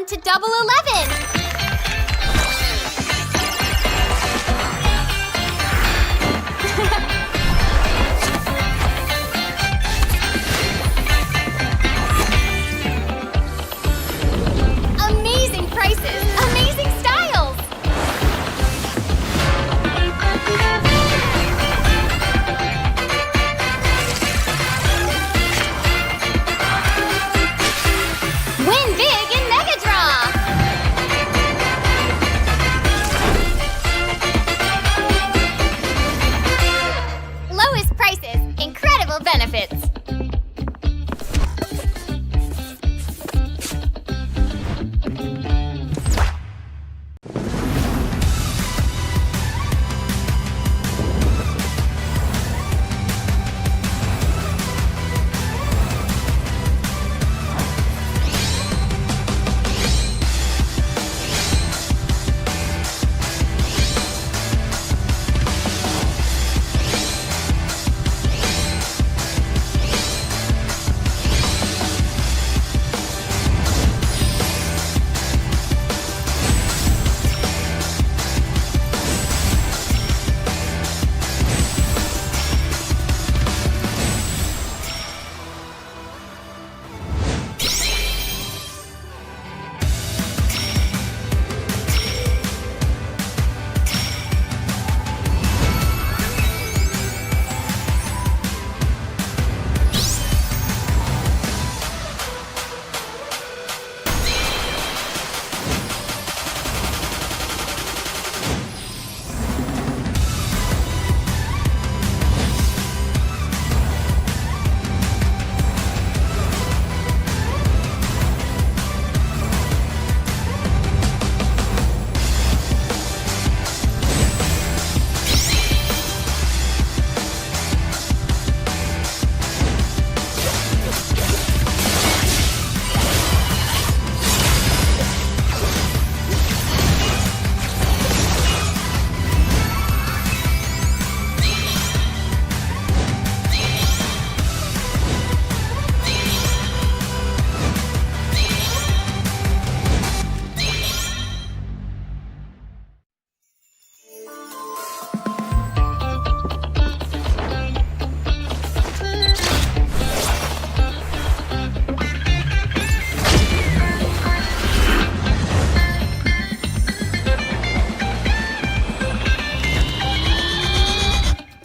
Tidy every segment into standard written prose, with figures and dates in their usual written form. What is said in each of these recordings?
to Double 11! Amazing prices! Amazing styles! Win big in Mega Draw! Lowest prices, incredible benefits!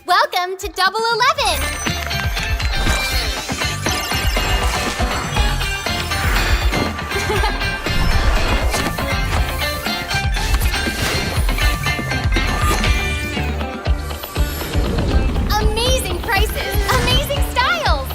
Welcome to Double 11! Amazing prices, amazing styles!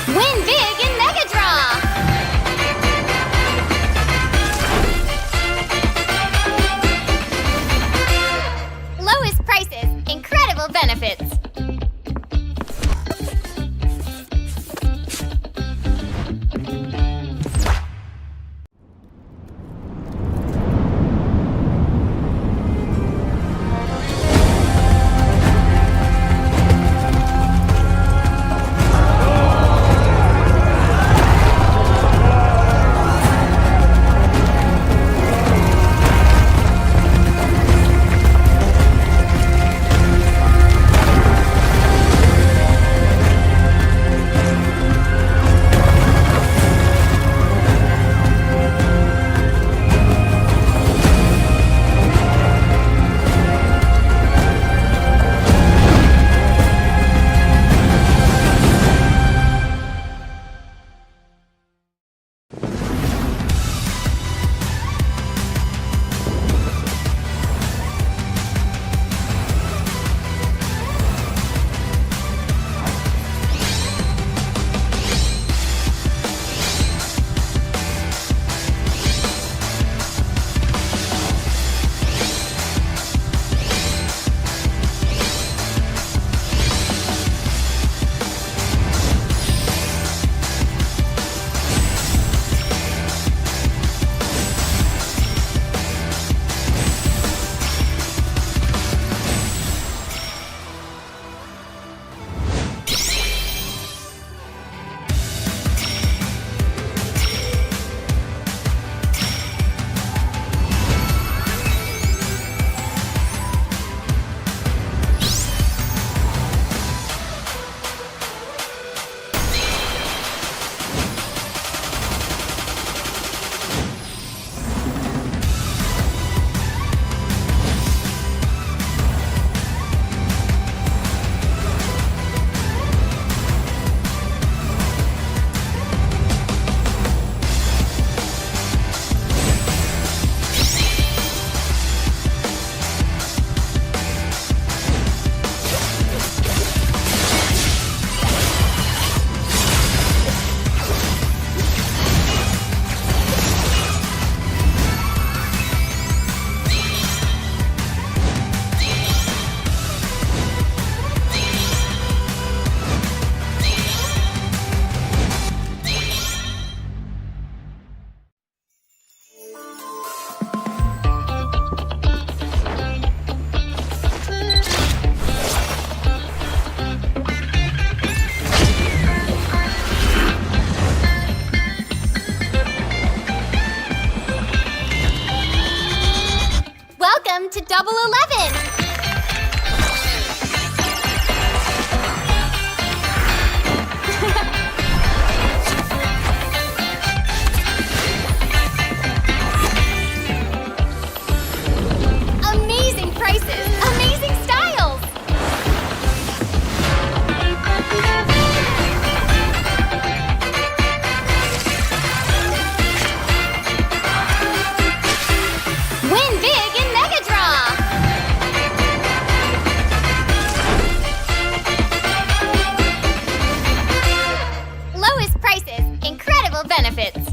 Win big in Mega Draw! Double 11! Amazing prices! Amazing styles! Win big in Mega Draw! Lowest prices, incredible benefits.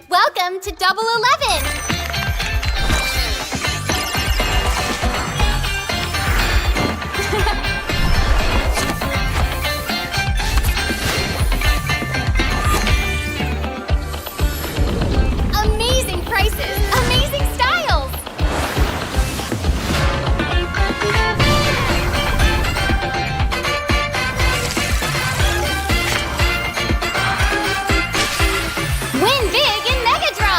Welcome to Double 11! Amazing prices, amazing styles! Win big in Mega Draw!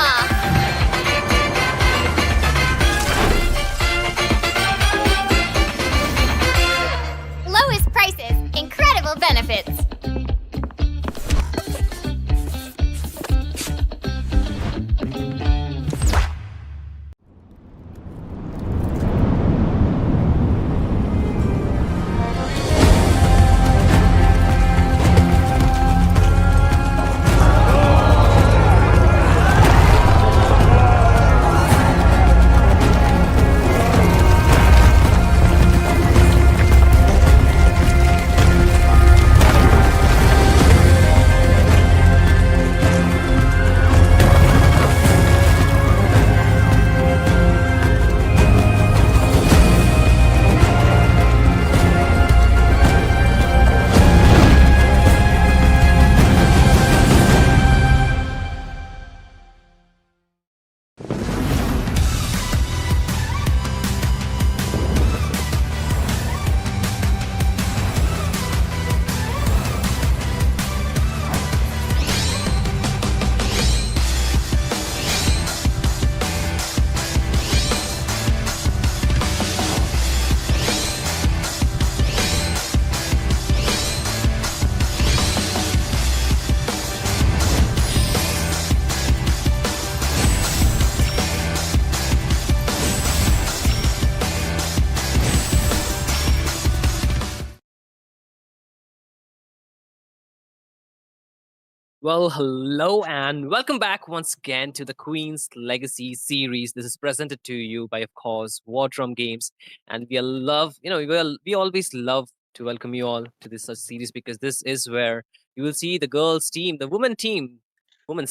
Well, hello and welcome back once again to the Queen's Legacy series. This is presented to you by, of course, War Drum Games, and we always love to welcome you all to this such series because this is where you will see the girls' team, the women's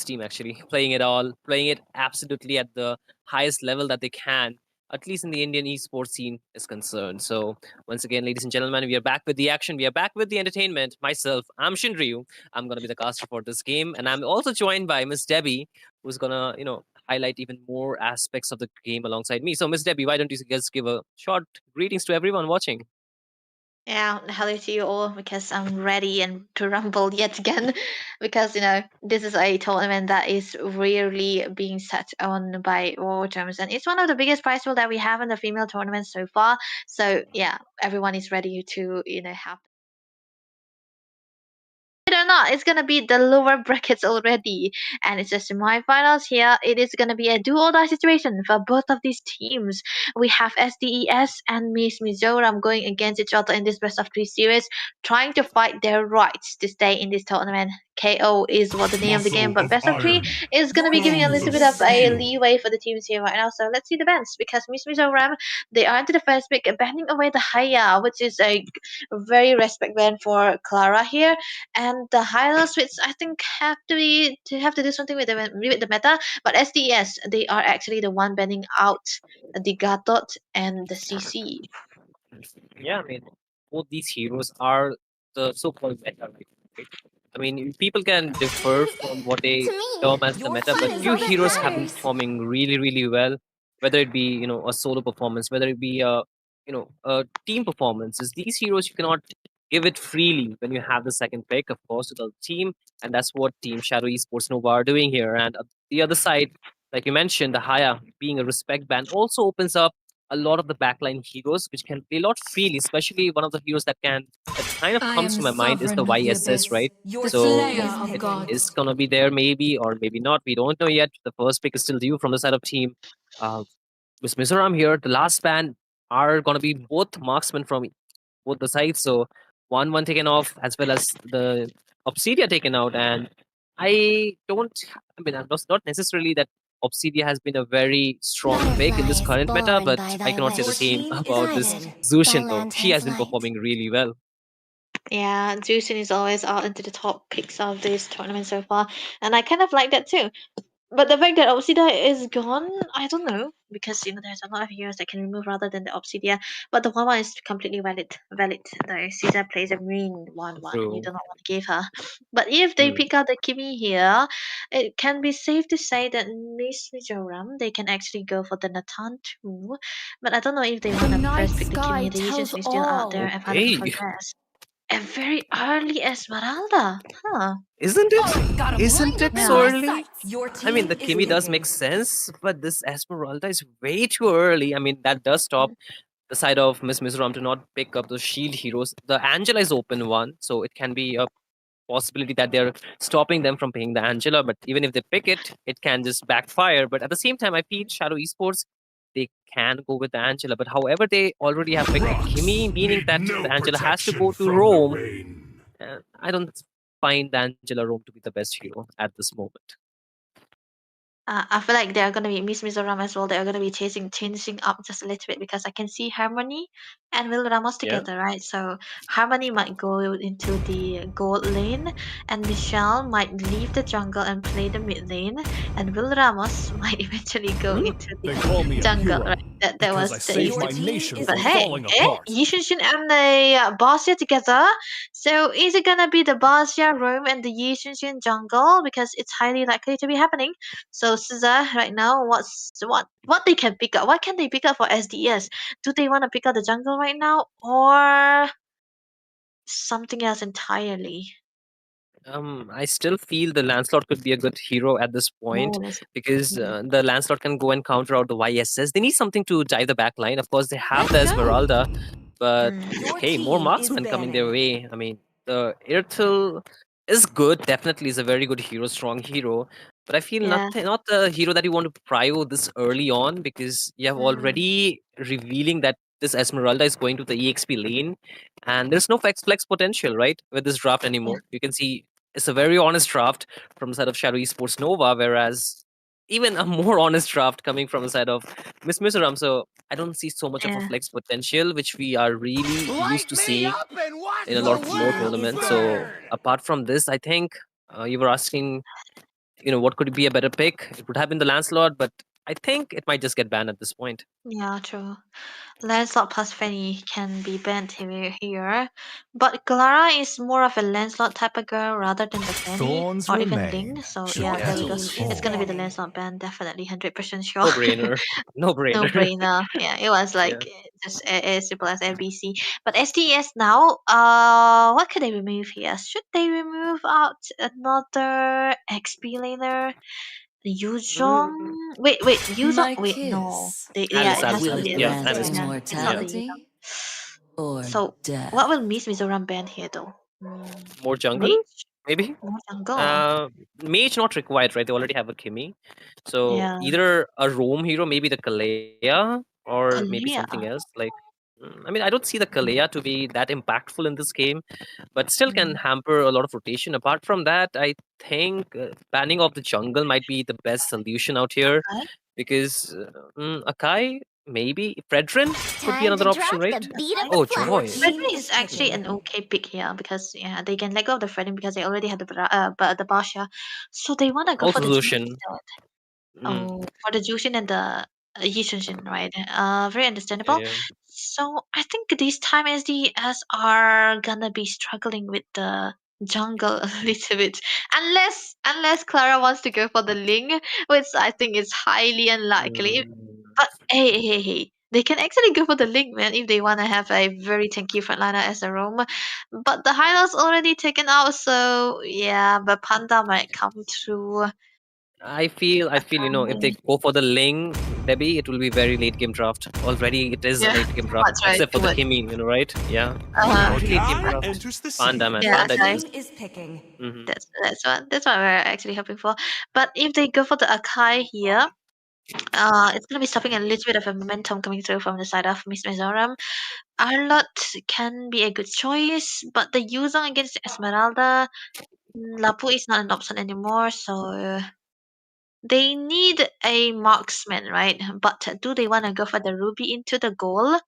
team actually playing it absolutely at the highest level that they can, at least in the Indian esports scene is concerned. So, once again, ladies and gentlemen, we are back with the action. We are back with the entertainment. Myself, I'm Shinryu. I'm going to be the caster for this game. And I'm also joined by Miss Debbie, who's going to, highlight even more aspects of the game alongside me. So, Miss Debbie, why don't you just give a short greetings to everyone watching? Yeah, hello to you all because I'm ready and to rumble yet again because this is a tournament that is rarely being set on by War Drums and it's one of the biggest prize pool that we have in the female tournament so far. So yeah, everyone is ready to have it or not, it's gonna be the lower brackets already, and it's the semifinals here. It is gonna be a do or die situation for both of these teams. We have SDES and Miss Mizoram going against each other in this best of three series, trying to fight their rights to stay in this tournament. KO is what the name of the game, Muscle but of best of three iron, is gonna be giving a bones little of bit of a steel. leeway for the teams here right now. So let's see the bans because Miss Mizoram they are into the first pick, banning away the Haya, which is a very respect ban for Clara here, and the higher switch I think have to do something with the meta. But SDS they are actually the one banning out the Gatot and the CC. Yeah, I mean, both these heroes are the so-called meta, right? I mean, people can differ from what To they me, term as the your meta, but team is few all that heroes have been matters. performing really, really well. Whether it be a solo performance, whether it be a team performance, is these heroes you cannot give it freely when you have the second pick, of course, to the team, and that's what Team Shadow Esports Nova are doing here. And the other side, like you mentioned, the Haya being a respect band also opens up a lot of the backline heroes which can play a lot freely, especially one of the heroes that kind of I comes am to the my mind is the sovereign of the YSS, abyss, right? the So slayer of it is gods. gonna be there maybe or maybe not. We don't know yet. The first pick is still due from the side of team. Uh, with Mizoram here, the last band are gonna be both marksmen from both the sides. So one taken off as well as the Obsidia taken out. And I don't I mean I'm not necessarily that Obsidia has been a very strong pick in this Butterflies current meta, born but by I thy cannot say the Your wish, same team is about this guided ahead. by Zushin though. She lantern's has been light. performing really well. Yeah, Juicing is always out into the top picks of this tournament so far, and I kind of like that too. But the fact that Obsidia is gone, I don't know because there's a lot of heroes that can remove rather than the Obsidia. But the one is completely valid. The Caesar plays a green one. You True. do not want to give her. But if they Mm. pick out the Kimi here, it can be safe to say that Miss Mizoram they can actually go for the Natan too. But I don't know if they The want to night first pick the sky Kimi. The Yushin tells is still out there all. and part of the Okay. progress. A very early Esmeralda, huh? Isn't it? I've got a Isn't blinder it in so my Yeah. early? sights. Your I mean, team the is Kimi does make picking. sense, but this Esmeralda is way too early. I mean, that does stop the side of Miss Mizoram to not pick up the shield heroes. The Angela is open one, so it can be a possibility that they're stopping them from picking the Angela. But even if they pick it, it can just backfire. But at the same time, I feel Shadow Esports they can go with the Angela. But however, they already have picked the Kimi, Rocks meaning need that no the Angela has to go protection to from the Rome. rain. I don't find the Angela Rome to be the best hero at this moment. I feel like they're gonna be Miss Mizoram as well. They're gonna be changing up just a little bit because I can see Harmony and Will Ramos Yeah. together, right? So Harmony might go into the gold lane, and Michelle might leave the jungle and play the mid lane, and Will Ramos might eventually go Hmm? into They the call me a jungle, right? hero That because I was the saved Your my easy. team nation is But from hey, falling picking. apart. Yishin and the Basya together. So is it gonna be the Basya roam and the Yishin jungle? Because it's highly likely to be happening. So Caesar, right now, what they can pick up? What can they pick up for SDS? Do they want to pick up the jungle right now or something else entirely? I still feel the Lancelot could be a good hero at this point Oh, that's because mm, the Lancelot can go and counter out the YSS. They need something to drive the back line. Of course, they have the Let's go. Esmeralda, but mm, Your hey, more team is marksmen coming their banning. way. I mean, the Irtil is good. Definitely is a very good hero, strong hero. But I feel yeah. not the hero that you want to prio this early on because you have Mm, already revealing that this Esmeralda is going to the EXP lane, and there's no flex potential right with this draft yeah. anymore. You can see. it's a very honest draft from the side of Shadow Esports Nova, whereas even a more honest draft coming from the side of Miss Mizoram. So I don't see so much of a Yeah. flex potential, which we are really used Light to me seeing up and watch in a the lot more world tournaments. So burn! apart from this, I think you were asking, what could be a better pick? It would have been the Lancelot, but I think it might just get banned at this point. Yeah, true. Lancelot plus Fanny can be banned here, but Clara is more of a Lancelot type of girl rather than the Fanny Thorns or even remain Ling. So should yeah, Your there we go. team petals is It's gonna be the fall. scanning. Lancelot ban, definitely 100% sure. No brainer. No No brainer. brainer. Yeah, it was Yeah. like just as simple as ABC. But STS now, what could they remove here? Should they remove out another XP laner? Yuzhong? Mm, Wait, Yuzhong? My Wait, no. kiss. Yeah, Alice, it has Alice, to Will Alice. be it Yeah, Alice. grant Alice. Yeah, it's not Yeah. the Yuzhong. immortality or So, what will death? Miss Mizoram ban here though? More jungle, Mage? maybe? More jungle. Uh, Mage not required, right? They already have a Kimmy. So Yeah. either a roam hero, maybe the Kalea, or maybe Kalia. something else. Like, I mean, I don't see the Kalea to be that impactful in this game, but still can Mm, hamper a lot of rotation. Apart from that, I think banning of the jungle might be the best solution out here okay. because Akai, maybe Fredrin could be Time to another drop option, right? the beat of Right. the Oh, flute. Your joy. team Freddy is is actually an picking. okay pick here because yeah, they can let go of the Freddy because they already had the Basha, so they wanna go for Also the Jin Lucian. instead. Mm, Oh, for the Jushin and the Yishunshin, right? Very understandable. yeah. So I think this time SDS are gonna be struggling with the jungle a little bit, unless Clara wants to go for the Ling, which I think is highly unlikely. Mm. But hey, they can actually go for the Ling, man, if they wanna have a very tanky frontliner as a roam. But the Hyla's already taken out, so yeah, but Panda might come through. I feel, if they go for the Ling, Debbie, it will be very late game draft. Already it is a Yeah, late game too draft, much, right? except for Too the much. Kimmy, right? Yeah. Uh-huh. Already late game Akai draft. enters the Panda, man. scene. Your Yeah, Panda it okay. is. team is picking. Hmm. That's what we're actually hoping for. But if they go for the Akai here, it's gonna be stopping a little bit of a momentum coming through from the side of Miss Mizoram. Arlott can be a good choice, but the Yuzong against Esmeralda, Lapu is not an option anymore, so they need a marksman, right? But do they want to go for the Ruby into the goal?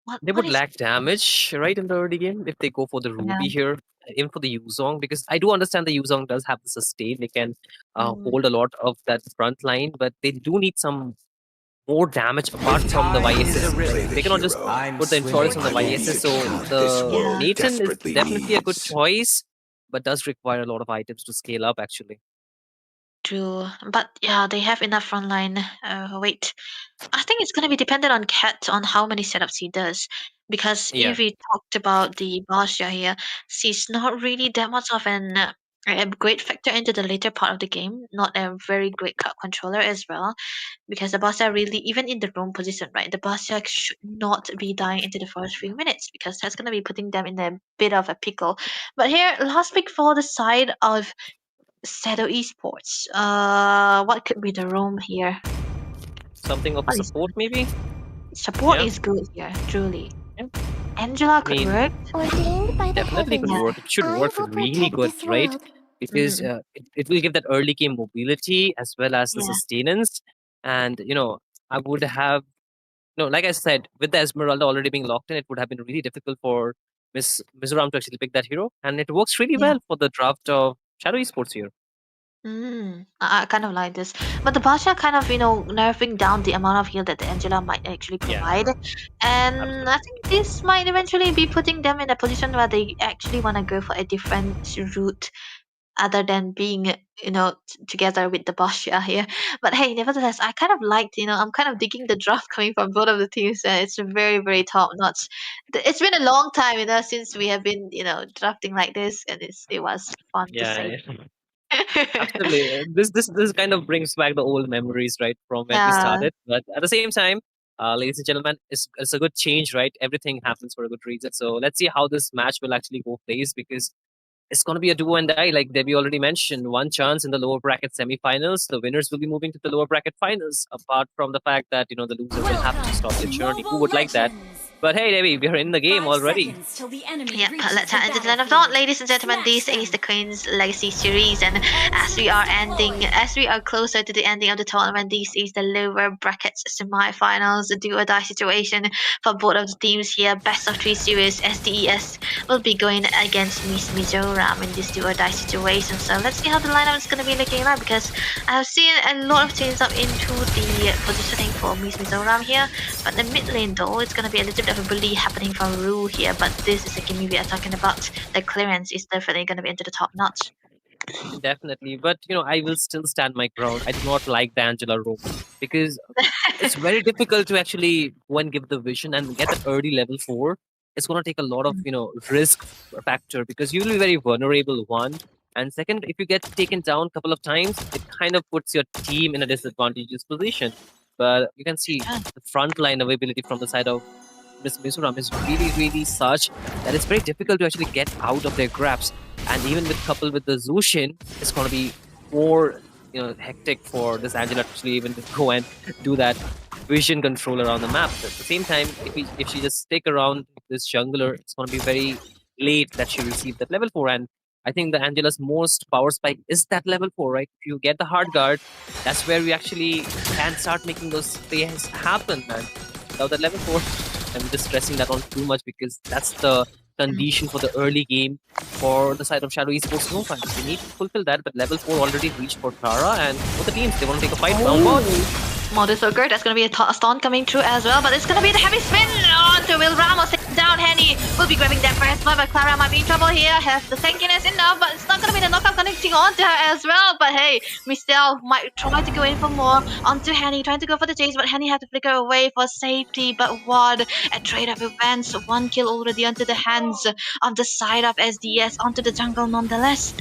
What They what would is lack damage, right, in the early game if they go for the yeah. Ruby here, even for the Yuzong, because I do understand the Yuzong does have the sustain. They can Mm, hold a lot of that front line, but they do need some more damage apart If from the time is YSS. a river, Like they cannot just I'm put the swimming insurance on the to the YSS. So account this the world yeah. Nathan is desperately definitely a good needs. choice, but does require a lot of items to scale up actually. True, but yeah, they have enough frontline. Wait, I think it's gonna be dependent on Cat on how many setups he does. Because Yeah. if we talked about the Basha here, she's not really that much of a great factor into the later part of the game. Not a very great crowd controller as well. Because the Basha really, even in the roam position, right? The Basha should not be dying into the first few minutes because that's gonna be putting them in a bit of a pickle. But here, last pick for the side of Shadow Esports. What could be the roam here? Something of a What is support maybe? support Yeah. is good here, truly. Yeah. Angela I could mean, work. Ordained by the definitely could heavens, Yeah. work. It should I work will really protect good, this right? world. Because Mm, it will give that early game mobility as well as the yeah. sustenance. And I would have no, like I said, with the Esmeralda already being locked in, it would have been really difficult for Miss Mizoram to actually pick that hero, and it works really Yeah. well for the draft of Shadow Esports here. I kind of like this. But the Basha kind of, nerfing down the amount of heal that the Angela might actually Yeah, provide. And I absolutely. think this might eventually be putting them in a position where they actually want to go for a different route other than being, together with the Basha here. But hey, nevertheless, I kind of liked, I'm kind of digging the draft coming from both of the teams. It's very, very top notch. It's been a long time, since we have been, drafting like this, and it was fun to Yeah, say. yeah. Absolutely. This kind of brings back the old memories, right, from when we Yeah, started. But at the same time, ladies and gentlemen, it's a good change, right? Everything happens for a good reason. So let's see how this match will actually go place because it's going to be a do and die, like Debbie already mentioned. One chance in the lower bracket semifinals. The winners will be moving to the lower bracket finals. Apart from the fact that the loser will have to Welcome stop their to journey. Who Moba would like that? Legends. But hey, Debbie, we're in the game 5 already. seconds till the enemy Yep, reaches let's the head into the land of Dawn, battlefield. ladies and gentlemen. This Smash is the them. Queen's Legacy series, and as we are closer to the ending of the tournament, this is the lower brackets semi-finals, the do or die situation for both of the teams here. Best of 3 series, SDES will be going against Miss Mizoram in this do or die situation. So let's see how the lineup is going to be looking like, because I've seen a lot of changes up into the positioning for Miss Mizoram here. But the mid lane though, it's gonna be a little bit of a bully happening from Rue here. But this is the game we are talking about. The clearance is definitely gonna be into the top notch. Definitely. But, I will still stand my ground. I do not like the Angela roam because it's very difficult to actually go and give the vision and get that early level 4. It's going to take a lot of, risk factor because you will be very vulnerable, one. And second, if you get taken down a couple of times, it kind of puts your team in a disadvantageous position. But you can see the frontline availability from the side of Miss Mizoram is really, really such that it's very difficult to actually get out of their grabs. And even with coupled with the Zushin, it's going to be more, hectic for this Angela to actually even go and do that vision control around the map. But at the same time, if she just stick around this jungler, it's going to be very late that she receives that level 4. And I think the Angela's most power spike is that level 4, right? If you get the hard guard, that's where we actually can start making those plays happen. And without that level 4, I'm just stressing that on too much because that's the condition for the early game for the side of Shadow Esports Nova. They need to fulfill that, but level 4 already reached for Clara, and for the teams, they want to take a fight round 1. Mod is so good. That's gonna be a stun coming through as well, but it's gonna be the heavy spin onto Will Ramos. Down, Henny will be grabbing that first blood, but Clara might be in trouble here. Has the tankiness enough, but it's not gonna be the knockout connecting onto her as well. But hey, Mistel might try to go in for more onto Henny, trying to go for the chase, but Henny had to flicker away for safety. But what a trade of events! 1 kill already onto the hands of the side of SDS onto the jungle nonetheless.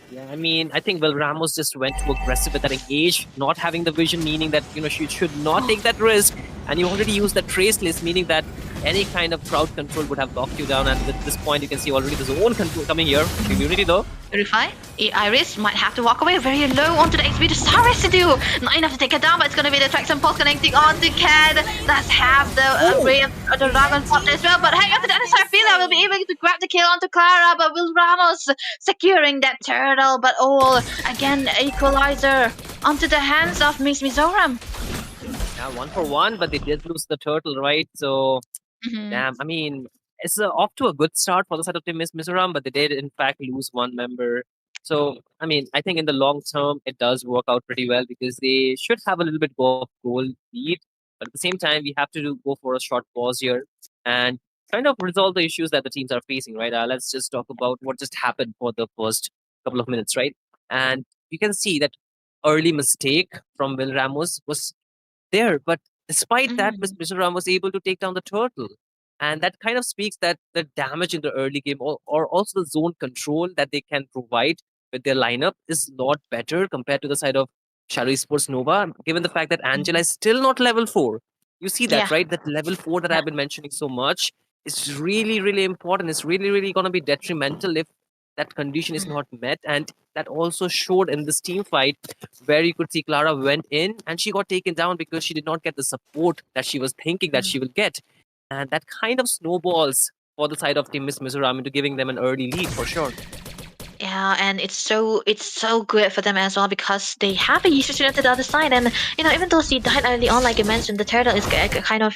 Yeah, I mean, I think Will Ramos just went too aggressive with that engage, not having the vision, meaning that, she should not take that risk. And you already used the trace list, meaning that any kind of crowd control would have locked you down. And at this point, you can see already the zone control coming here. Immunity though. Redefine. Iris might have to walk away very low onto the XP to start residue. Not enough to take her down, but it's going to be the traction pulse connecting onto Cad. Let's have the ray of the dragon pop as well. But hey, onto the other side, Fila will be able to grab the kill onto Clara, but Will Ramos securing that turtle. But all again, equalizer onto the hands of Miss Mizoram. Yeah, 1 for 1, but they did lose the turtle, right? So, damn, I mean, it's off to a good start for the side of Team Miss Mizoram, but they did in fact lose one member. So, I mean, I think in the long term, it does work out pretty well because they should have a little bit of goal lead. But at the same time, we have to go for a short pause here and kind of resolve the issues that the teams are facing, right? Let's just talk about what just happened for the first couple of minutes, right? And you can see that early mistake from Will Ramos was there, but despite that, Miss Mizoram was able to take down the turtle. And that kind of speaks that the damage in the early game or also the zone control that they can provide with their lineup is not better compared to the side of Shadow Esports Nova, given the fact that Angela is still not level 4. You see that, Yeah. right? That level 4 that I've been mentioning so much is really, really important. It's really, really going to be detrimental if that condition is not met. And that also showed in this team fight where you could see Clara went in and she got taken down because she did not get the support that she was thinking that she will get. And that kind of snowballs for the side of Team Miss Mizoram into giving them an early lead for sure. Yeah, and it's so good for them as well because they have a user student to the other side, and even though she died early on, like you mentioned, the turtle is kind of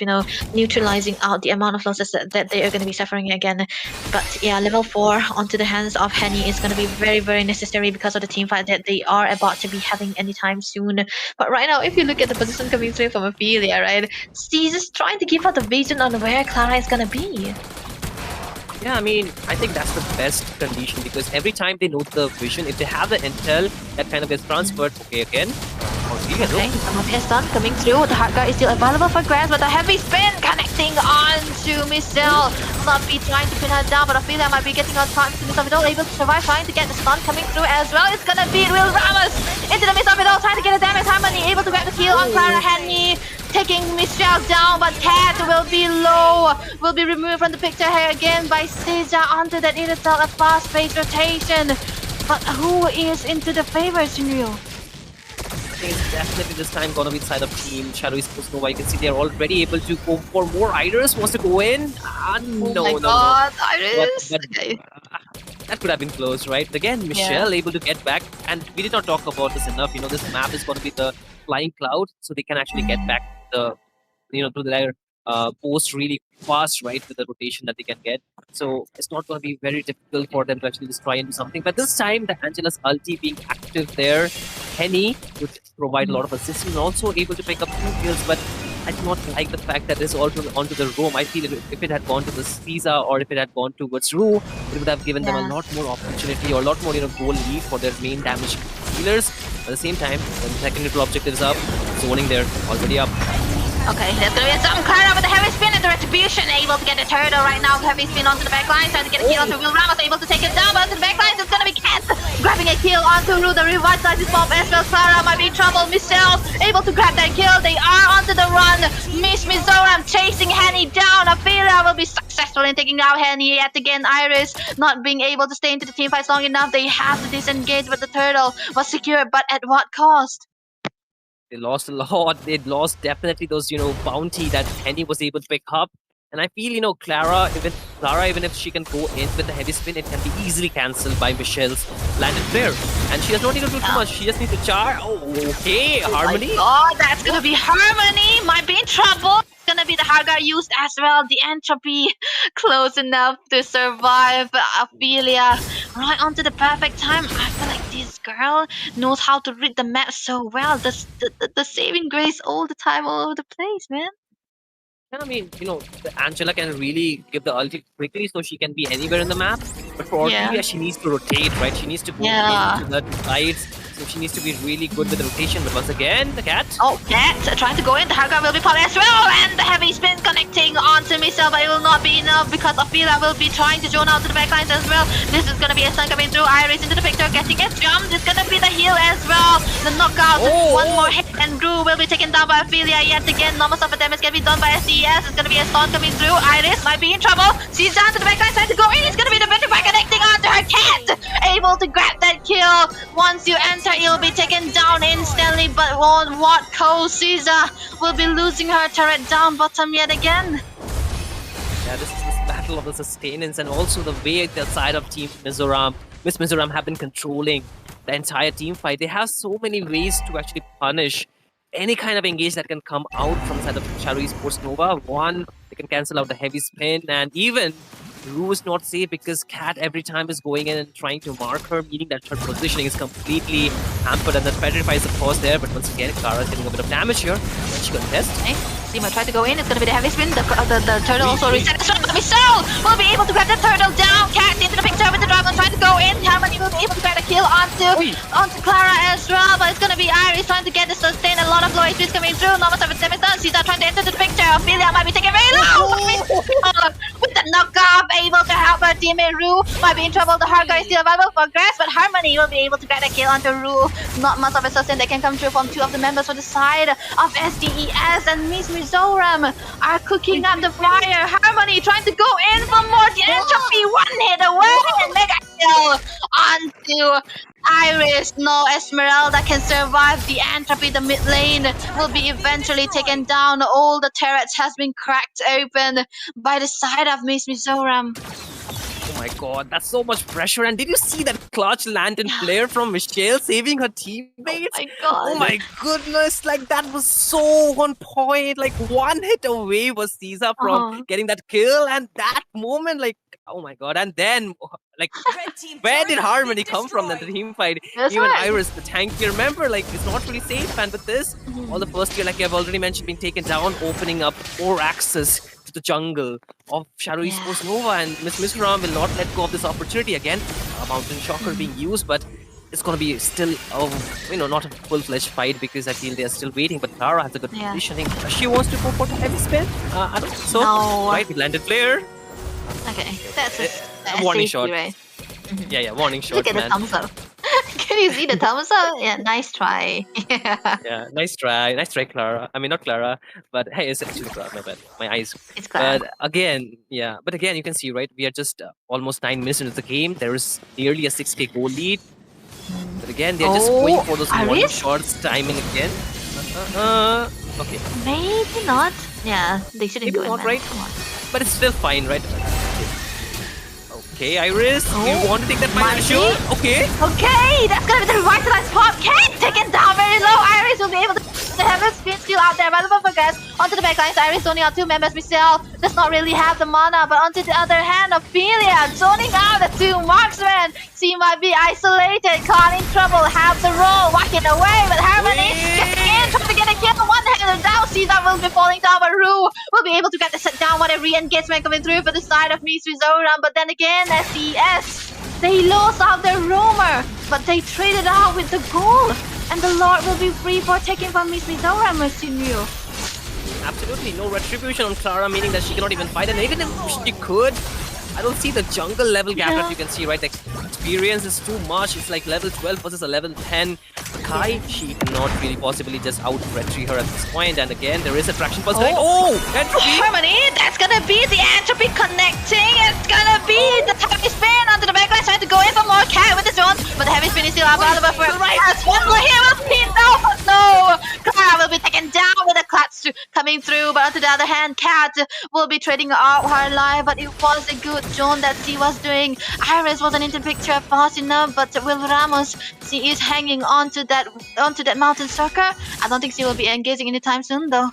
neutralizing out the amount of losses that they are going to be suffering again. But yeah, level 4 onto the hands of Henny is going to be very, very necessary because of the team fight that they are about to be having anytime soon. But right now, if you look at the position coming through from Ophelia, right, she's just trying to give out the vision on where Clara is going to be. Yeah, I mean, I think that's the best condition because every time they note the vision, if they have the intel, that kind of gets transferred. Okay, again. Okay, some of his stun coming through. The hard guard is still available for grabs, but the heavy spin connecting on to Michelle. Not be trying to pin her down, but Ophelia might be getting on time to miss of it all, able to survive, trying to get the stun coming through as well. It's gonna beat Will Ramos into the midst of it all, trying to get a damage harmony, able to grab the kill on Clara Henny. Taking Michelle down, but Cat will be low. Will be removed from the picture here again by Seja onto that Irrital, a fast-paced rotation. But who is into the favor, Sunil? think it's definitely this time gonna be the side of team Shadowy Sports Nova. You can see they're already able to go for more. Iris wants to go in. Oh No, my no, no. god, But, Iris. but Okay. that could have been close, right? But again, Michelle able to get back, and we did not talk about this enough. This map is going to be the flying cloud, so they can actually get back the, to their post really fast, right, with the rotation that they can get. So it's not going to be very difficult for them to actually just try and do something. But this time, the Angela's ulti being active there, Henny would provide a lot of assistance and also able to pick up 2 kills, but I do not like the fact that it's all onto the roam. I feel if it had gone to the Caesar or if it had gone towards Rue, it would have given them a lot more opportunity or a lot more, goal lead for their main damage healers. At the same time, when the second neutral objective is up, zoning there, already up. Okay, there's gonna be some Clara with the heavy spin and the retribution, able to get the turtle right now. Heavy spin onto the back line, trying to get a kill onto Will Ramos, able to take it down, but onto the back line, it's gonna be Cat grabbing a kill onto Rue. The revitalizes bomb as well. Clara might be in trouble. Michelle able to grab that kill. They are onto the run. Miss Mizoram chasing Henny down. Ophelia will be successful in taking out Henny yet again. Iris not being able to stay into the team fights long enough. They have to disengage, but the turtle was secured, but at what cost? They lost a lot. They lost definitely those, bounty that Henny was able to pick up. And I feel, Clara, even if she can go in with the heavy spin, it can be easily cancelled by Michelle's landed flare. And she does not need to do too much. She just needs to charge. Oh, okay. Harmony. Oh, that's gonna be Harmony. Might be in trouble. Gonna be the Hargar used as well. The entropy close enough to survive. Ophelia right onto the perfect time. I feel like this girl knows how to read the map so well. The saving grace all the time, all over the place, man. I mean, Angela can really give the ulti quickly so she can be anywhere in the map. But for Ophelia, she needs to rotate, right? She needs to go into the sides. So she needs to be really good with the rotation. But once again, the Cat. Oh, Cat trying to go in. The Hargar will be popped as well. And the heavy spin connecting onto Michelle, but it will not be enough because Ophelia will be trying to zone out to the backlines as well. This is going to be a stun coming through. Iris into the picture, getting a jump. It's going to be the heal as well. The knockout. One more hit and Rue will be taken down by Ophelia yet again. Normal suffer damage can be done by SES. It's going to be a stun coming through. Iris might be in trouble. She's down to the backline, trying to go in. It's going to be the Redefine connecting onto her. Cat able to grab that kill. Once you enter, you'll be taken down instantly, but on what coast? Caesar will be losing her turret down bottom yet again. Yeah, this is this battle of the sustenance and also the way the side of Team Mizoram, Miss Mizoram have been controlling the entire team fight. They have so many ways to actually punish any kind of engage that can come out from the side of Shadowy Sports Nova. One, they can cancel out the heavy spin, and even Rue is not safe because Cat every time is going in and trying to mark her, meaning that her positioning is completely hampered, and that petrifies of course there. But once again, Clara is getting a bit of damage here. When she contest. Okay. Sima try to go in. It's gonna be the heavy spin. The turtle also reset. Michelle will be able to grab the turtle down. Cat into the picture with the dragon trying to go in. Harmony will be able to grab a kill onto Clara as well. But it's gonna be Iris trying to get the sustain. A lot of low HP is coming through. Normal service damage done. Caesar trying to enter the picture. Ophelia might be taking very low. With the knockoff, able to help her teammate Rue. Might be in trouble. The Hargar is still available for Grass, but Harmony will be able to get a kill onto Rue. Not much of a sustain that can come through from two of the members for the side of SDES, and Miss Mizoram are cooking up the fire. Harmony trying to go in for more. The entropy one hit away and mega kill onto Iris. No Esmeralda can survive the entropy. The mid lane will be eventually taken down. All the turrets has been cracked open by the side of Miss Mizoram. Oh my god, that's so much pressure. And did you see that clutch lantern flare from Michelle saving her teammates? Oh my god. Oh my goodness, like that was so on point. Like one hit away was Caesar from getting that kill, and that moment, like, oh my god. And then, like, where did Harmony come from in the team fight? That's Even right. Iris, the tank, you remember, like, it's not really safe. And with this, all the first gear, like I've already mentioned, being taken down, opening up more access to the jungle of Shadowy Sports Nova, and Miss Mizoram will not let go of this opportunity again. A Mountain Shocker being used, but it's going to be still, not a full-fledged fight because I feel they're still waiting. But Clara has a good positioning. She wants to go for the heavy spin. I don't think so. No. Right, with landed flare. Okay, that's a warning safety, shot. right? Yeah, warning shot, Look at man. the thumbs up. Can you see the thumbs up? Yeah, nice try. Yeah, nice try, Clara. I mean, not Clara, but hey, it's actually Clara. My bad, my eyes. It's Clara. But again, you can see, right? We are just almost 9 minutes into the game. There is nearly a 6K goal lead. But again, they're just going Oh, for those one Iris? shots timing again. Okay. Maybe not. Yeah, they shouldn't Maybe go in not, there. right? Come on. But it's still fine, right? Okay, Iris, Oh, you want to take that might final shot? Okay. Okay, that's gonna be the revitalized pop. Kate taken down very low. Iris will be able to have a spin still out there. But the progress onto the backlines. Iris zoning out two members. Michelle does not really have the mana, but onto the other hand, Ophelia zoning out the two marksmen. She might be isolated. Caught in trouble. Have the roll. Walking away, but Harmony getting in, trying to get a kill. One-hander down. Caesar will be falling down, but Rue will be able to get the set down. What a re-engagement coming through for the side of Miss Zora. But then again, SES. They lost out their roamer, but they traded out with the gold. And the Lord will be free for taking from Miss Mizora, Monsieur. Absolutely no retribution on Clara, meaning that she cannot even fight. And even if she could, I don't see the jungle level gap that you can see, right? The experience is too much. It's like level 12 versus a level 10. Kai, she cannot really possibly just out-retry her at this point. And again, there is a traction pulse. Oh, entropy! Harmony, that's gonna be the entropy connecting. It's gonna be the heavy spin onto the backline, trying to go in for more cat with the zones. But the heavy spin is still available for right. One more here will be no. Clara will be taken down with a clutch coming through. But on the other hand, Cat will be trading out her life. But it was a good zone that she was doing. Iris wasn't in the picture fast enough, but Will Ramos, she is hanging onto that mountain circle. I don't think she will be engaging anytime soon, though.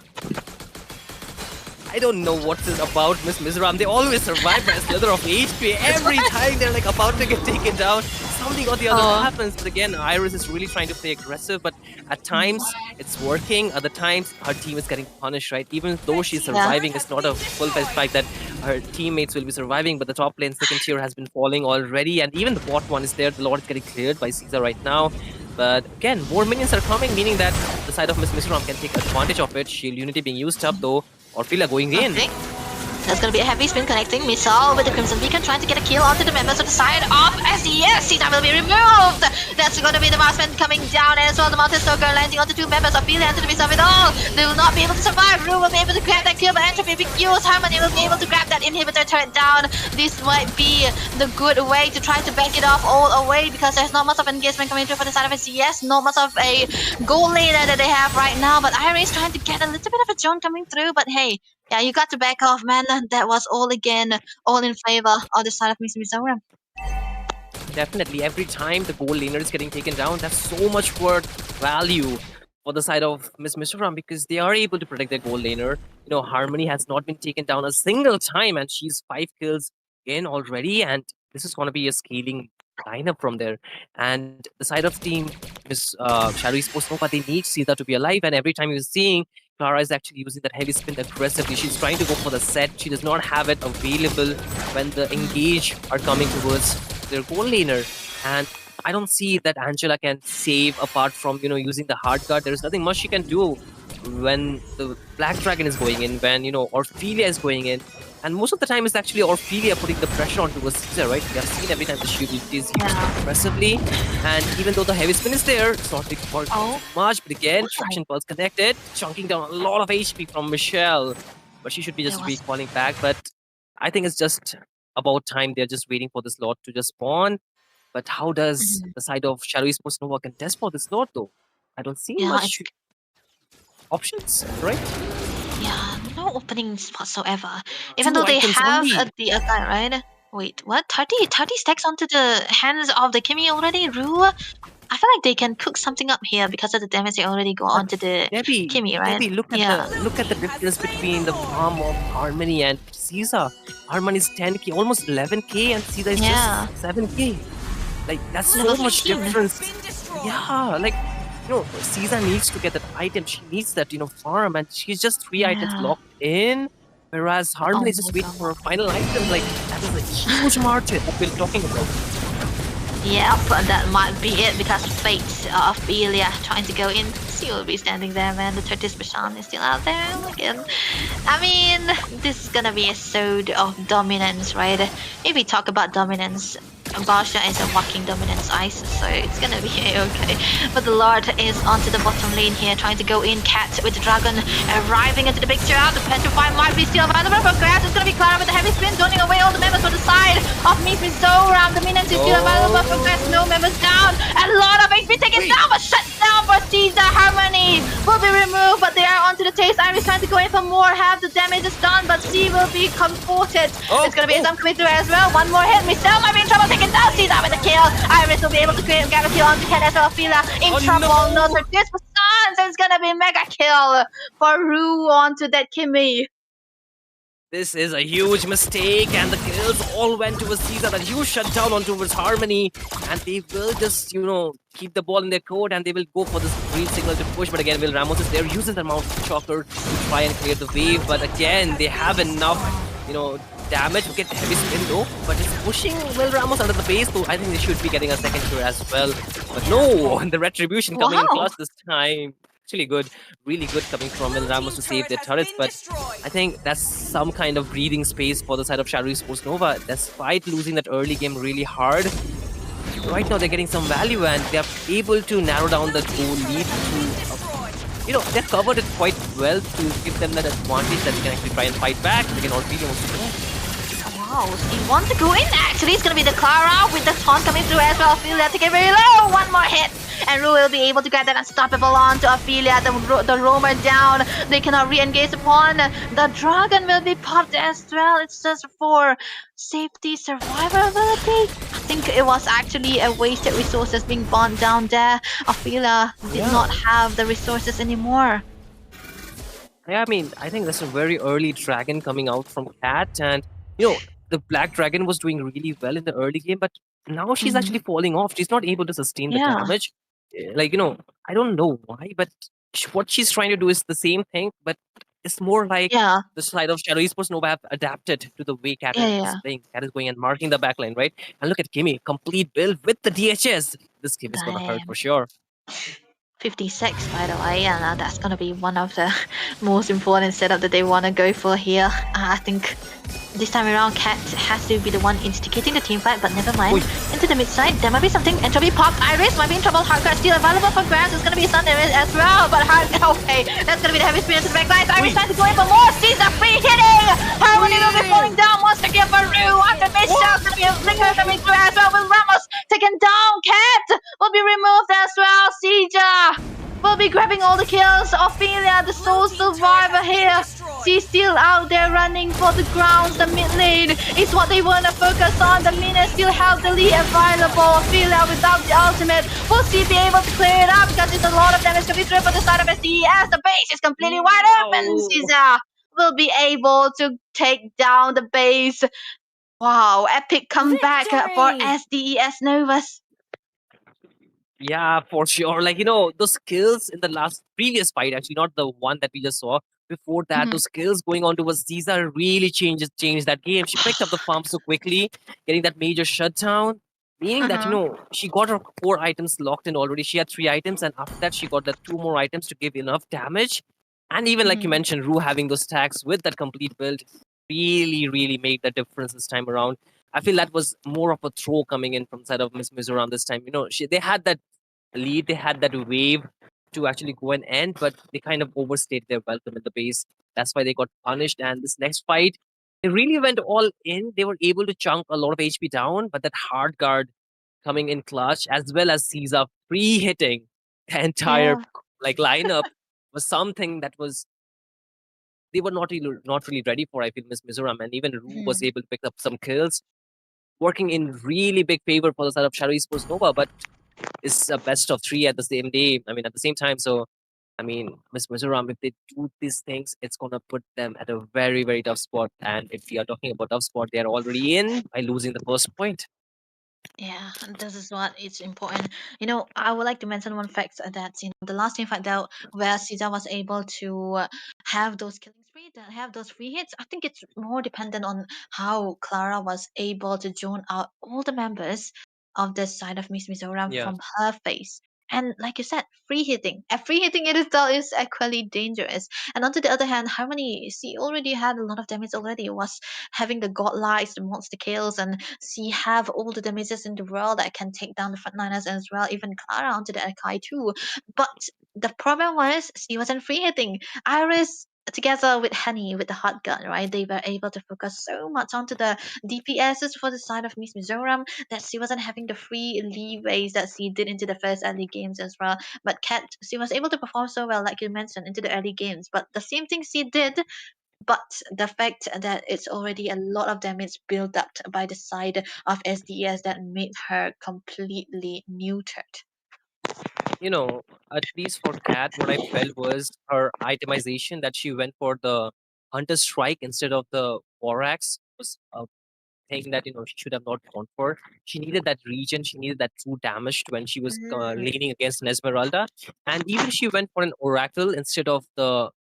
I don't know what this is about, Miss Mizoram. They always survive by a slither of HP. Every time they're like about to get taken down, something or the other happens. But again, Iris is really trying to play aggressive, but at times it's working. Other times her team is getting punished, right? Even though she's surviving, it's not a full-fledged fact that her teammates will be surviving, but the top lane second tier has been falling already, and even the bot one is there. The Lord is getting cleared by Caesar right now. But again, more minions are coming, meaning that the side of Miss Mizoram can take advantage of it. Shield Unity being used up though. Orphelia going in. Okay. There's gonna be a heavy spin connecting Missile with the Crimson Beacon, trying to get a kill onto the members of the side of SES. Caesar will be removed. That's gonna be the marksman coming down, and as well the Mountain Stalker landing onto two members of Ophelia into the midst of it all. They will not be able to survive. Rue will be able to grab that kill, but Entropy being used. Harmony will be able to grab that inhibitor turret down. This might be the good way to try to back it off all away, because there's not much of engagement coming through for the side of SES. Not much of a goal laner that they have right now, but Iris trying to get a little bit of a zone coming through, but hey, yeah, you got to back off, man. That was all in favor of the side of Miss Mizora. Definitely, every time the gold laner is getting taken down, that's so much worth value for the side of Miss Mizoram, because they are able to protect their gold laner. You know, Harmony has not been taken down a single time, and she's 5 kills in already, and this is going to be a scaling lineup from there. And the side of team Miss Shadowy Sports Nova, they need Caesar to be alive, and every time you're seeing Clara is actually using that heavy spin aggressively. She's trying to go for the set. She does not have it available when the engage are coming towards their gold laner. And I don't see that Angela can save apart from, you know, using the hard guard. There's nothing much she can do when the Black Dragon is going in, when, you know, Orphelia is going in. And most of the time it's actually Orphelia putting the pressure onto Caesar, right? We have seen every time the shield is used aggressively. And even though the heavy spin is there, it's not big for much. But again, traction pulse connected, chunking down a lot of HP from Michelle. But she should be just recalling back. But I think it's just about time. They're just waiting for this lot to just spawn. But how does the side of Shadowy Sports Nova contest for this lot though? I don't see much options, right? Yeah, no openings whatsoever. Even though they have the guy, right? Wait, what? 30 stacks onto the hands of the Kimi already? Rue? I feel like they can cook something up here because of the damage they already go onto the Kimi, right? Debbie, look at the difference between the farm of Harmony and Caesar. Harmony is 10k, almost 11k, and Caesar is just 7k. Like, that's so much difference. Yeah, like, you know, Caesar needs to get that item. She needs that, you know, farm, and she's just 3 items locked in. Whereas Harmony is just waiting for a final item. Like, that is a huge margin that we're talking about. Yep, that might be it, because Fate of Ophelia trying to go in. She will be standing there, man. The Turtis Bashan is still out there. Look at, I mean, this is gonna be a sword of dominance, right? If we talk about dominance, Basha is a walking dominance ice, so it's gonna be okay. But the Lord is onto the bottom lane here, trying to go in. Cat with the dragon arriving into the picture. The petrify might be still available for grabs. It's gonna be Clara with the heavy spin, zoning away all the members on the side of Miss Mizoram. The minions is still available for grabs. No members down. A lot of HP taken down, but shut down for Caesar. Harmony will be removed, but they are onto the taste. Iris trying to go in for more. Half the damage is done, but C will be comforted. It's gonna be a jump coming through as well. One more hit. Michelle might be in trouble taking down Caesar with the kill. Iris will be able to get a kill onto Ken as well. Fila in trouble. No, so this for Sans. It's gonna be mega kill for Rue onto that Kimmy. This is a huge mistake, and the kills all went towards Caesar. That huge shutdown on towards Harmony, and they will just, keep the ball in their court, and they will go for this green signal to push. But again, Will Ramos is there, uses the Mount Choker to try and clear the wave. But again, they have enough, damage to get heavy spin though. But it's pushing Will Ramos under the base, so I think they should be getting a second cure as well. But no, and the retribution coming in clutch this time. Actually good, really good coming from Will Ramos to save their turrets, but I think that's some kind of breathing space for the side of Shadowy Sports Nova. Despite losing that early game really hard, right now they're getting some value and they're able to narrow down the goal lead to, they've covered it quite well to give them that advantage that they can actually try and fight back. They can really also Wow, he wants to go in actually. It's gonna be the Clara with the taunt coming through as well. Ophelia to get very low. One more hit. And Rue will be able to get that unstoppable onto Ophelia. The roamer down. They cannot re-engage upon. The dragon will be popped as well. It's just for safety survivability. I think it was actually a wasted resources being bombed down there. Ophelia did not have the resources anymore. Yeah, I mean, I think that's a very early dragon coming out from Cat, and the Black Dragon was doing really well in the early game, but now she's actually falling off. She's not able to sustain the damage. Like, I don't know why, but what she's trying to do is the same thing, but it's more like the side of Shadow Esports Nova have adapted to the way Cat is playing. Cat is going and marking the backline, right? And look at Kimmy, complete build with the DHS. This game is gonna hurt for sure. 56 by the way, and that's gonna be one of the most important setup that they wanna go for here. I think this time around Cat has to be the one instigating the team fight, but never mind. Into the mid side, there might be something. Entropy pop, Iris might be in trouble. Hardcore still available for grabs. It's gonna be Sun as well, but okay, that's gonna be the heavy spin to the back lines. Iris trying to go in for more. Caesar free hitting. Harmony will be falling down. Monster kill for Rue. After this shot, gonna be a flicker coming through as well. Will Ramos taken down. Cat will be removed as well. Caesar will be grabbing all the kills. Ophelia, the sole survivor here. She's still out there running for the grounds. The mid lane is what they want to focus on. The minions still have the lead available. Ophelia without the ultimate. Will she be able to clear it up? Because it's a lot of damage to be thrown for the side of SDES. The base is completely wide open. Caesar will be able to take down the base. Wow, epic comeback for SDES Novas. Yeah, for sure. Like, those skills in the previous fight, actually, not the one that we just saw. Before that, those skills going on towards Caesar really changed that game. She picked up the farm so quickly, getting that major shutdown. Meaning that, she got her 4 items locked in already. She had 3 items, and after that, she got the 2 more items to give enough damage. And even like you mentioned, Rue having those stacks with that complete build really, really made the difference this time around. I feel that was more of a throw coming in from the side of Miss Mizoram this time. They had that lead, they had that wave to actually go and end, but they kind of overstayed their welcome in the base. That's why they got punished. And this next fight, they really went all in. They were able to chunk a lot of HP down, but that hard guard coming in clutch, as well as Caesar free hitting the entire lineup was something that was they were not really ready for. I feel Miss Mizoram, and even Rue was able to pick up some kills, working in really big favor for the side of Shadow Esports Nova, but it's a best of 3 at the same day. I mean, at the same time. So, I mean, Miss Mizoram, if they do these things, it's gonna put them at a very, very tough spot. And if we are talking about tough spot, they are already in by losing the first point. Yeah, and this is what it's important. I would like to mention one fact that the last team fight that where Caesar was able to have those killing spree, that have those free hits. I think it's more dependent on how Clara was able to zone out all the members of the side of Miss Mizoram from her face. And like you said, free hitting. And free hitting it itself is equally dangerous. And on to the other hand, Harmony, she already had a lot of damage already. Was having the godlikes, the monster kills, and she have all the damages in the world that can take down the frontliners as well, even Clara onto the Akai too. But the problem was she wasn't free hitting. Iris together with Honey with the hot gun, right? They were able to focus so much onto the DPSs for the side of Miss Mizoram that she wasn't having the free leeways that she did into the first early games as well. But Kat, she was able to perform so well, like you mentioned, into the early games. But the same thing she did, but the fact that it's already a lot of damage built up by the side of SDS that made her completely neutered. You know, at least for Cat, what I felt was her itemization that she went for the Hunter Strike instead of the War Axe was a thing that she should have not gone for. She needed that region, she needed that true damage when she was Mm, leaning against an Esmeralda, and even she went for an Oracle instead of the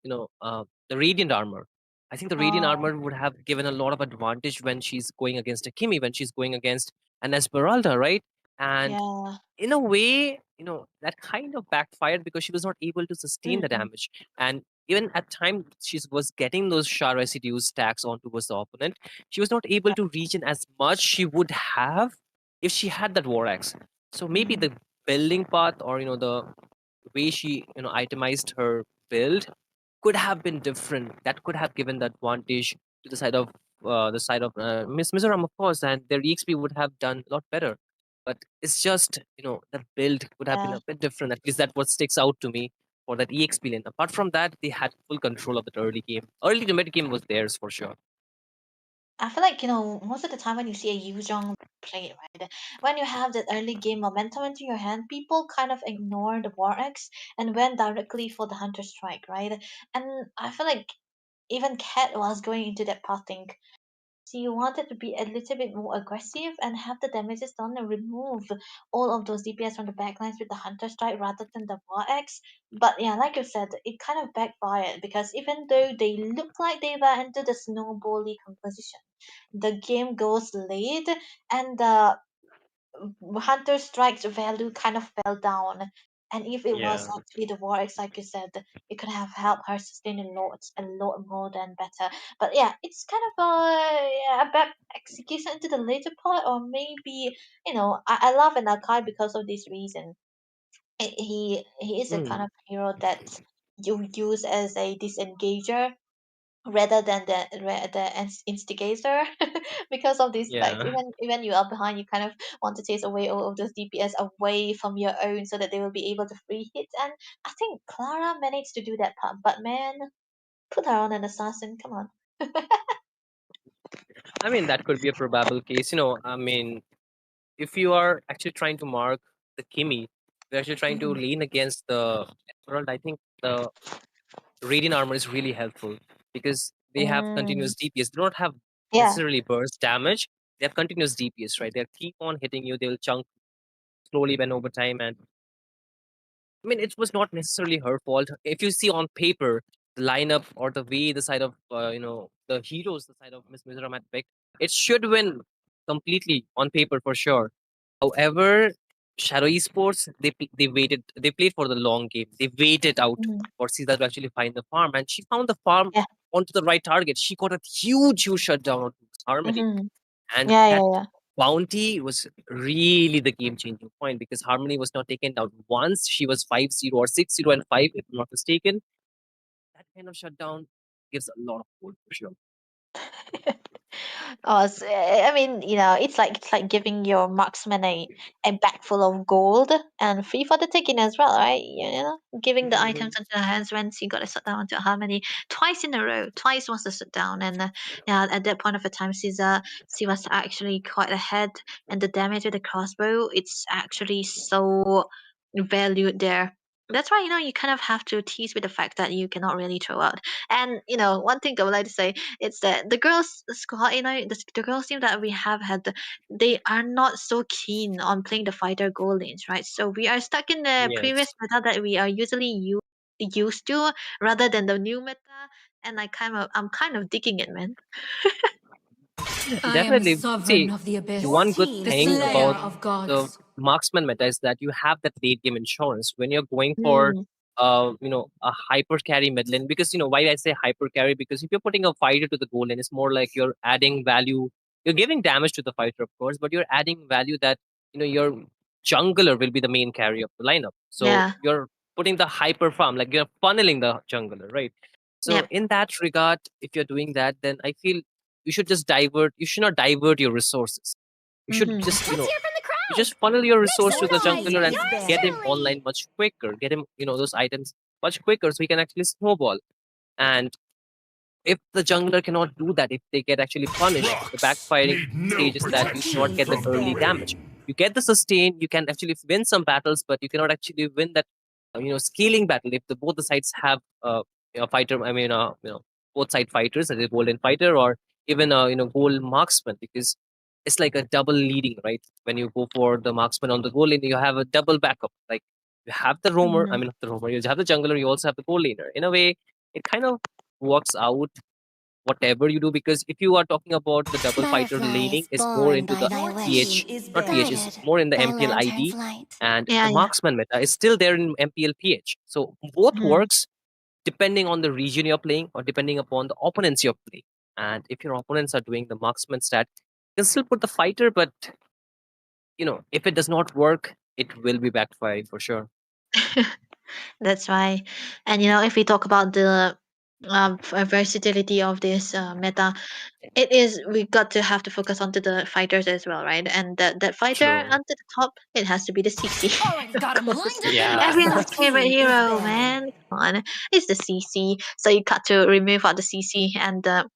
Radiant Armor. I think the Radiant oh, Armor would have given a lot of advantage when she's going against a Kimi, when she's going against an Esmeralda, right? And yeah. in a way, that kind of backfired because she was not able to sustain the Mm-mm, damage. And even at times she was getting those Shah residue stacks onto the opponent, she was not able yeah. to reach in as much she would have if she had that War Axe. So maybe Mm-hmm, the building path, or the way she itemized her build could have been different. That could have given the advantage to the side of Miss Mizoram, of course, and their EXP would have done a lot better. But it's just the build would have been yeah. a bit different. At least that what sticks out to me for that EXP lane. Apart from that, they had full control of the early game. Early to mid game was theirs for sure. I feel like, most of the time when you see a Yuzhong play, right, when you have that early game momentum into your hand, people kind of ignore the War Axe and went directly for the Hunter Strike, right? And I feel like even Cat was going into that path thing. She wanted to be a little bit more aggressive and have the damages done and remove all of those DPS from the backlines with the Hunter Strike rather than the War Axe. But yeah, like you said, it kind of backfired because even though they looked like they were into the snowbally composition, the game goes late and the Hunter Strike's value kind of fell down. And if it was Yeah. actually the War Axe, like you said, it could have helped her sustain a lot more than better. But yeah, it's kind of a bad execution into the later part, or maybe, I love Anakai because of this reason. He is a kind Mm, of hero that you use as a disengager rather than the instigator because of this fact, yeah. even you are behind, you kind of want to chase away all of those DPS away from your own so that they will be able to free hit. And I think Clara managed to do that part, but man, put her on an assassin, come on. I mean, that could be a probable case. I mean, if you are actually trying to mark the Kimi, you're actually trying to Mhm. lean against the Emerald, I think the Radiant armor is really helpful because they have Mm, continuous DPS. They don't have yeah. necessarily burst damage. They have continuous DPS, right? They'll keep on hitting you. They'll chunk slowly when over time. And I mean, it was not necessarily her fault. If you see on paper the lineup or the way the side of the heroes, the side of Miss Mizoram had picked, it should win completely on paper for sure. However, Shadow Esports they waited. They played for the long game. They waited out Mhm. for Caesar to actually find the farm, and she found the farm Yeah. onto the right target. She got a huge shutdown on Harmony, Hmm. and Yeah, that yeah, yeah. bounty was really the game changing point because Harmony was not taken down once. She was 5-0 or 6-0 and 5, if I'm not mistaken. That kind of shutdown gives a lot of gold for sure. Oh, I mean, it's like giving your marksman a bag full of gold and free for the taking as well, right? Giving the items into her hands when she got a shutdown onto Harmony twice in a row. Twice was the shutdown, and yeah, at that point of the time, she was actually quite ahead, and the damage with the crossbow, it's actually so valued there. That's why you kind of have to tease with the fact that you cannot really throw out. And one thing I would like to say, it's that the girls squad, the girls team that we have had, they are not so keen on playing the fighter goal lanes, right? So we are stuck in the previous Yes. meta that we are usually used to, rather than the new meta. And I'm kind of digging it, man. I am Definitely. sovereign See, of the abyss. the one good The thing slayer about of the gods. marksman meta is that you have that late game insurance when you're going for Mm, a hyper carry mid lane. Because why I say hyper carry, because if you're putting a fighter to the goal lane, it's more like you're adding value. You're giving damage to the fighter, of course, but you're adding value that your jungler will be the main carry of the lineup. So yeah. you're putting the hyper farm, like you're funneling the jungler, right? So Yep. in that regard, if you're doing that, then I feel you should not divert your resources. You should Mm-hmm. just, Let's hear from the you crowd. just funnel your Make resource some to the noise. jungler and Is Yours get banned. him truly. online much quicker. Get him, those items much quicker, so he can actually snowball. And if the jungler cannot do that, if they get actually punished, the Rocks backfiring need no stage is that Your you do protection not team get the is from the early banned. damage. rain. You get the sustain, you can actually win some battles, but you cannot actually win that, scaling battle if both the sides have fighter. I mean, both side fighters, like a golden fighter or even gold marksman, because it's like a double leading, right? When you go for the marksman on the goal lane, you have a double backup. Like you have the roamer, I Mm-hmm. mean not the roamer, you have the jungler, you also have the goal laner. In a way, it kind of works out whatever you do, because if you are talking about the double fighter Butterfly laning, is is more born into by the thy Your wish, team PH, is not PH, banned. is guided more in the by MPL lantern's ID, light. and Yeah, the yeah. marksman meta is still there in MPL PH. So both Mm-hmm. works depending on the region you're playing or depending upon the opponents you're playing. And if your opponents are doing the marksman stat, you can still put the fighter, but if it does not work, it will be backfiring for sure. That's why. And if we talk about the versatility of this meta, it is we got to have to focus onto the fighters as well, right? And that fighter True. onto the top, it has to be the CC. Already got Of him course, lined up and Yeah. loaded. Your everyone's favorite team is hero, banned. man. Come on, it's the CC. So you got to remove out the CC and the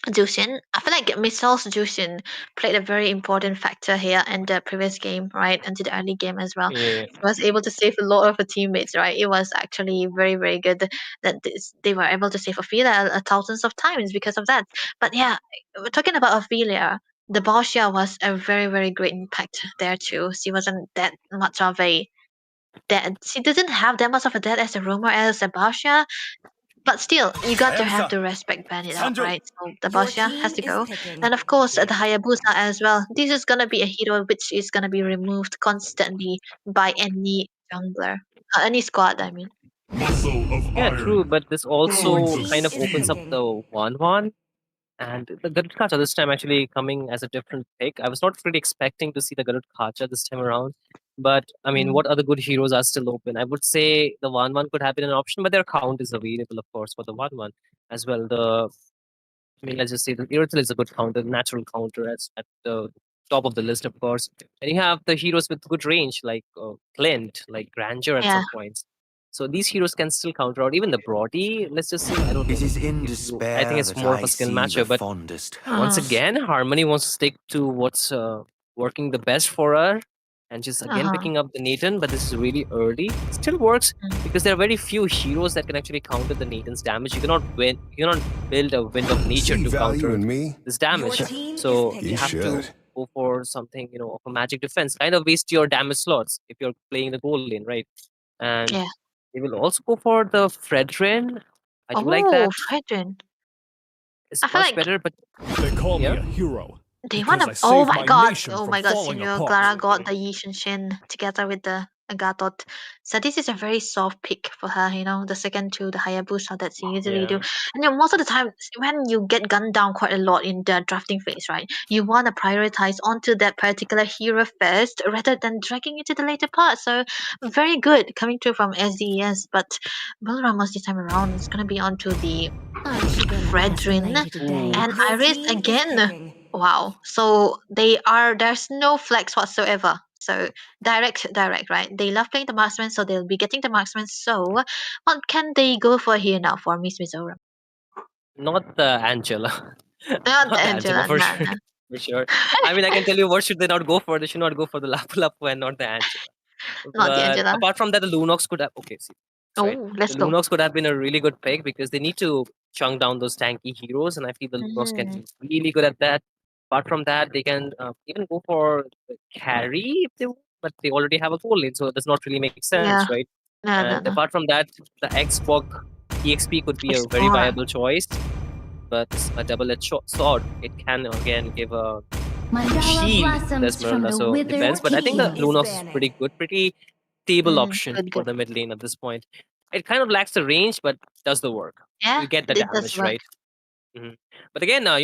Jushin. I feel like Missile's Jushin played a very important factor here in the previous game, right? Into the early game as well. Yeah. He was able to save a lot of her teammates, right? It was actually very, very good that they were able to save Ophelia thousands of times because of that. But yeah, we're talking about Ophelia. The Boscia was a very, very great impact there too. She wasn't that much of a that she didn't have that much of a death as a rumor as a Boscia, but still, you got to have Hayabusa, to respect ban it out, 参上 right? So the Your Basha has team to is go. picking. And of course, the Hayabusa as well. This is gonna be a hero which is gonna be removed constantly by any jungler. Any squad, I mean. Muscle of Yeah, true, iron. but this Your also Pointless team kind of is opens up speed. picking. the 1-1. And the Garud Kacha this time actually coming as a different pick. I was not really expecting to see the Garud Kacha this time around. But I mean, Mm. what other good heroes are still open? I would say the 1-1 could have been an option, but their count is available, of course, for the 1-1 as well. I mean, let's just say the Irithel is a good counter, natural counter at the top of the list, of course. And you have the heroes with good range, like Clint, like Granger at Yeah. some points. So these heroes can still counter out. Even the Brody, let's just say, I don't know It is in if you. I think despair it's that more of I a skill see the matchup, but fondest once Uh-huh. house. again, Harmony wants to stick to what's working the best for her, and just again Uh-huh. picking up the Nathan. But this is really early. Still works Mm. because there are very few heroes that can actually counter the Nathan's damage. You cannot win. You cannot build a wind of nature See to value counter in me? this Your damage. team is So you You have picking. to should. go for something, of a magic defense. Kind of waste your damage slots if you're playing the goal lane, right? And Yeah. they will also go for the Fredrin. I do like Oh, that. Fredrin. It's I feel much like better, but They call me yeah. a hero they wanna. because I Oh saved my my god! nation Oh from my god! falling Senior apart. Clara got the Yi Shen together with the Agatot. So this is a very soft pick for her. The second to the Hayabusa that she usually do. Yeah. And most of the time, when you get gunned down quite a lot in the drafting phase, right? You wanna prioritize onto that particular hero first rather than dragging it to the later part. So very good coming through from SDES. But Will Ramos this time around is gonna be onto the I'm keeping an Fredrin escalator today. Ooh. and Your Iris team is again. picking. Wow. So there's no flex whatsoever. So direct, right? They love playing the marksman, so they'll be getting the marksman. So what can they go for here now for Miss Mizoram? Not the Angela. Not Not the Angela Angela, for no, sure. no. For sure. I mean, I can tell you what should they not go for. They should not go for the Lapu Lapu and not the Angela. Not the But Angela. apart from that, the Lunox could have. Okay, see, that's right. Oh, let's The go. Lunox could have been a really good pick because they need to chunk down those tanky heroes, and I feel the Lunox can Mm-hmm. be really good at that. Apart from that, they can even go for the carry if they want, but they already have a goal lane, so it does not really make sense, Yeah. right? No, And no, no. apart from that, the Xbox EXP could be a very Explorer. viable choice. but it's a double-edged sword. It can again give a Mandala shield to the blossoms from Esmeralda, the so withered depends. But I think the king. Lunox is pretty good, pretty stable option Good, for good. the mid lane at this point. It kind of lacks the range, but does the work. Yeah, You get the it does damage, work. right? Mhm. But again, Uh,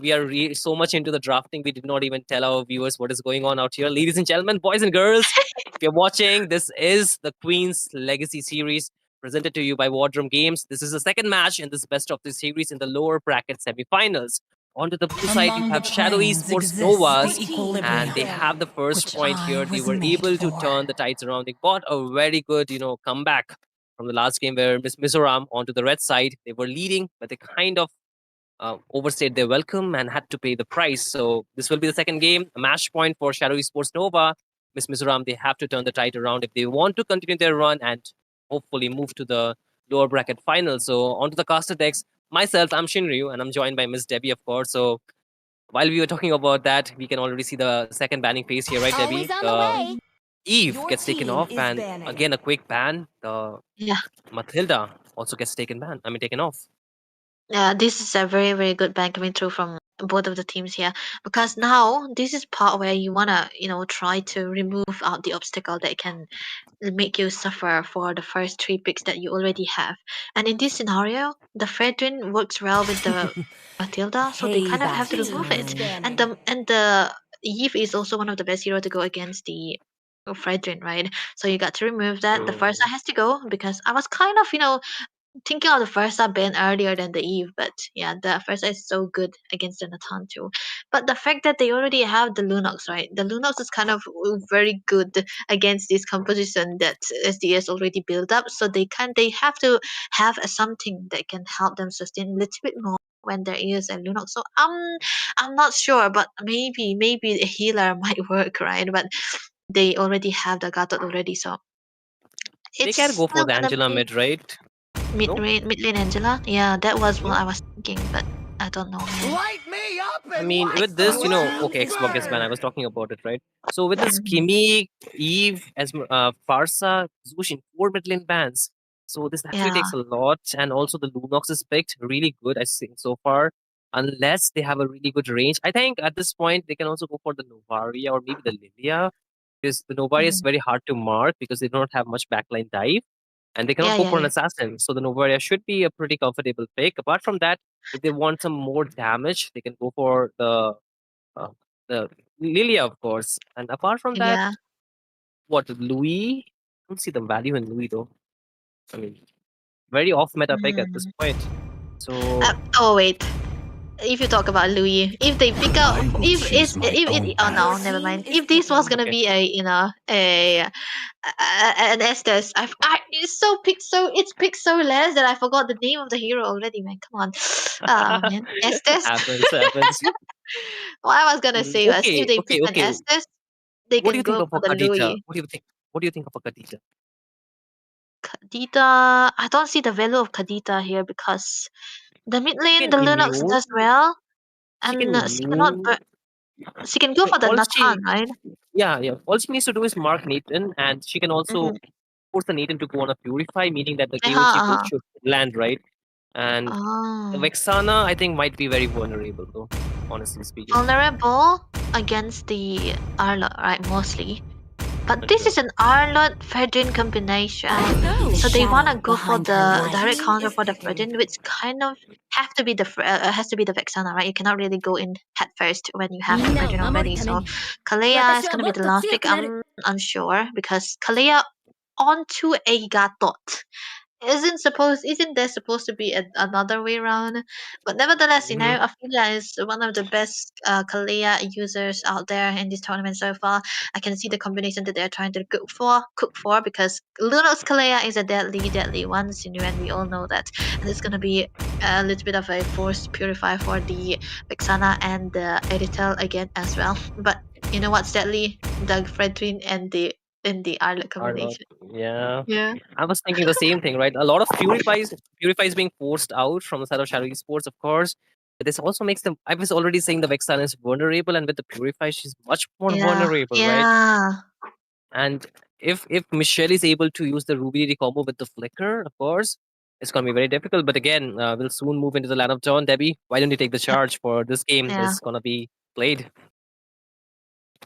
we are so much into the drafting, we did not even tell our viewers what is going on out here. Ladies and gentlemen, boys and girls, if you're watching, this is the Queen's Legacy series presented to you by Wardroom Games. This is the second match in this best of the series in the lower bracket semifinals. Onto the blue side, you Among the have Shadow plains Esports exists Novas, the and they equilibrium, have the first which point I here. They was were made able to for. turn the tides around. They got a very good, comeback from the last game where Miss Mizoram onto the red side. They were leading, but they kind of overstayed their welcome and had to pay the price. So this will be the second game, a match point for Shadow Esports Nova. Miss Mizoram, they have to turn the tide around if they want to continue their run and hopefully move to the lower bracket final. So onto the caster decks. Myself, I'm Shinryu, and I'm joined by Miss Debbie, of course. So while we were talking about that, we can already see the second banning phase here, right, Debbie? Always on the The way. Eve Your gets taken team off, is and banning. again a quick ban. The yeah, Matilda also gets taken off. yeah. This is a very, very good ban coming through from both of the teams here because now this is part where you wanna, try to remove out the obstacle that can make you suffer for the first three picks that you already have. And in this scenario, the Fredrin works well with the Matilda, so they kind of have Payback to remove it. And time. the Eve is also one of the best hero to go against the Fredrin, right? So you got to remove that. The first True. eye has to go because I was kind of, thinking of the first ban earlier than the Eve, but yeah, the first is so good against the Natan too. But the fact that they already have the Lunox, right? The Lunox is kind of very good against this composition that SDS already built up, so they have to have something that can help them sustain a little bit more when there is a Lunox. So I'm not sure, but maybe a healer might work, right? But they already have the Gatot already, so They it's can go for still the gonna Angela be mid, right? No? mid lane Angela. Yeah, that was what Mhm. I was thinking, but I don't know, man. Light me up I and mean, watch with the this, Your team okay, world is Xbox bad. is ban. I was burn. talking about it, right? So with this Mhm. Kimi, Eve, as Farsa, Zushin, four mid lane bans. So this actually Yeah, takes a lot, and also the Lunox is picked really good, I think so far. Unless they have a really good range, I think at this point they can also go for the Novaria or maybe the Lilia, because the Novaria is mhm. very hard to mark because they don't have much backline dive, and they cannot Yeah, go yeah, for an yeah, assassin. So the Novaria should be a pretty comfortable pick. Apart from that, if they want some more damage, they can go for uh, the Lilia, of course. And apart from that, yeah. what Louis? I don't see the value in Louis though. I mean, very off meta pick at this Mm. point. So Oh wait, if you talk about Louis, if they pick out, I will if it's choose my if it, own oh Your no, path. never team mind. is If this was picking. gonna okay, be an Estes, it's picked so less that I forgot the name of the hero already, man. Come on, ah man, Estes. happens. What I was gonna say was, if Okay, they pick okay, an okay. Estes, they What do can you think go of a for the Khadija? Louis. What do you think? What do you think of a Khadija? Kadita, I don't see the value of Kadita here because the mid She lane, can the Linux immune. does well, She can and immune. she can go for the All Nathan, she, right? yeah. All she needs to do is mark Nathan, and she can also Mm-hmm. force the Nathan to go on a purify, meaning that the Uh-huh, KOG pull uh-huh. should land, right? And the Oh. Vexana, I think, might be very vulnerable, though, honestly speaking. Vulnerable against the Arlot, right? Mostly. But this True. is an Arlot Fredrin combination. See the So they wanna shadow go for behind her the light. direct Team counter is for the picking. Fredrin, which kind of have to be has to be the Vexana, right? You cannot really go in head first when you have the みんなを Fredrin 守る already. ため So に Kalea is 私は gonna も be っ the と last 強 pick. くなる I'm unsure because Kalea onto a Gatot isn't there supposed to be another way around? But nevertheless, Hmm. Ophelia is one of the best Kalia users out there in this tournament so far. I can see the combination that they're trying to cook for because Lunox Kalia is a deadly one, and we all know that. And it's gonna be a little bit of a force purify for the Vexana and the Editel again as well. But you know what's deadly? The Fredrin and the Arlet Are not. combination. Yeah. Yeah. I was thinking the same thing, right? A lot of purifies being forced out from the side of Shadow Esports, of course. But this also makes them. I was already saying the Vexana is vulnerable, and with the purify, she's much more Yeah, vulnerable, right? yeah. And if Michelle is able to use the Ruby combo with the flicker, of course, it's going to be very difficult. But again, we'll soon move into the land of John. Debbie, why don't you take the charge for this game? Yeah. Is going to be played.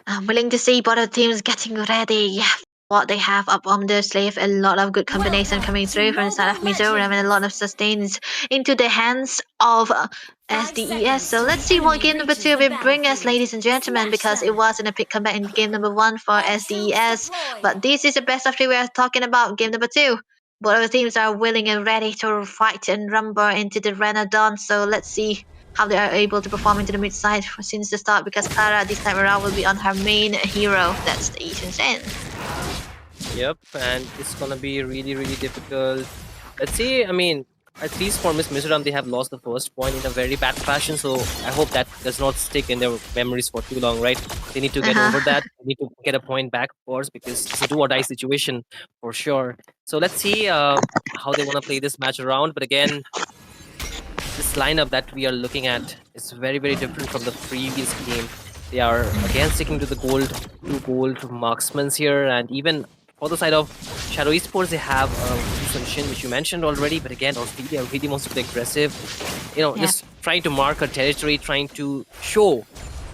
I'm willing to see both of teams getting ready. Yeah, what they have up on their sleeve. A lot of good combination Welcome coming to through from the side of Moba Mizoram and a lot of Legends. sustains into the hands of 5 SDES. So seconds till let's the see what enemy game number reaches 2 the will bring us, battlefield. ladies and gentlemen, Smash because it them. was in a big comeback in game number 1 for All troops SDES. deployed. But this is the best of 3 we are talking about, game number 2. Both of the teams are willing and ready to fight and rumble into the Renaissance. So let's see how they are able to perform into the mid side since the start, because Clara this time around will be on her main hero, that's the Asian Shen. Yep, and it's gonna be really, really difficult. Let's see. I mean, at least for Miss Mizoram, they have lost the first point in a very bad fashion. So I hope that does not stick in their memories for too long, right? They need to get over that. They need to get a point back, of course, because it's a do or die situation for sure. So let's see how they want to play this match around. But again, this lineup that we are looking at is very, very different from the previous game. They are again sticking to the two gold marksmen here, and even for the side of Shadow Esports, they have Sun Shin, which you mentioned already. But again, Australia really wants to be aggressive. Just trying to mark her territory, trying to show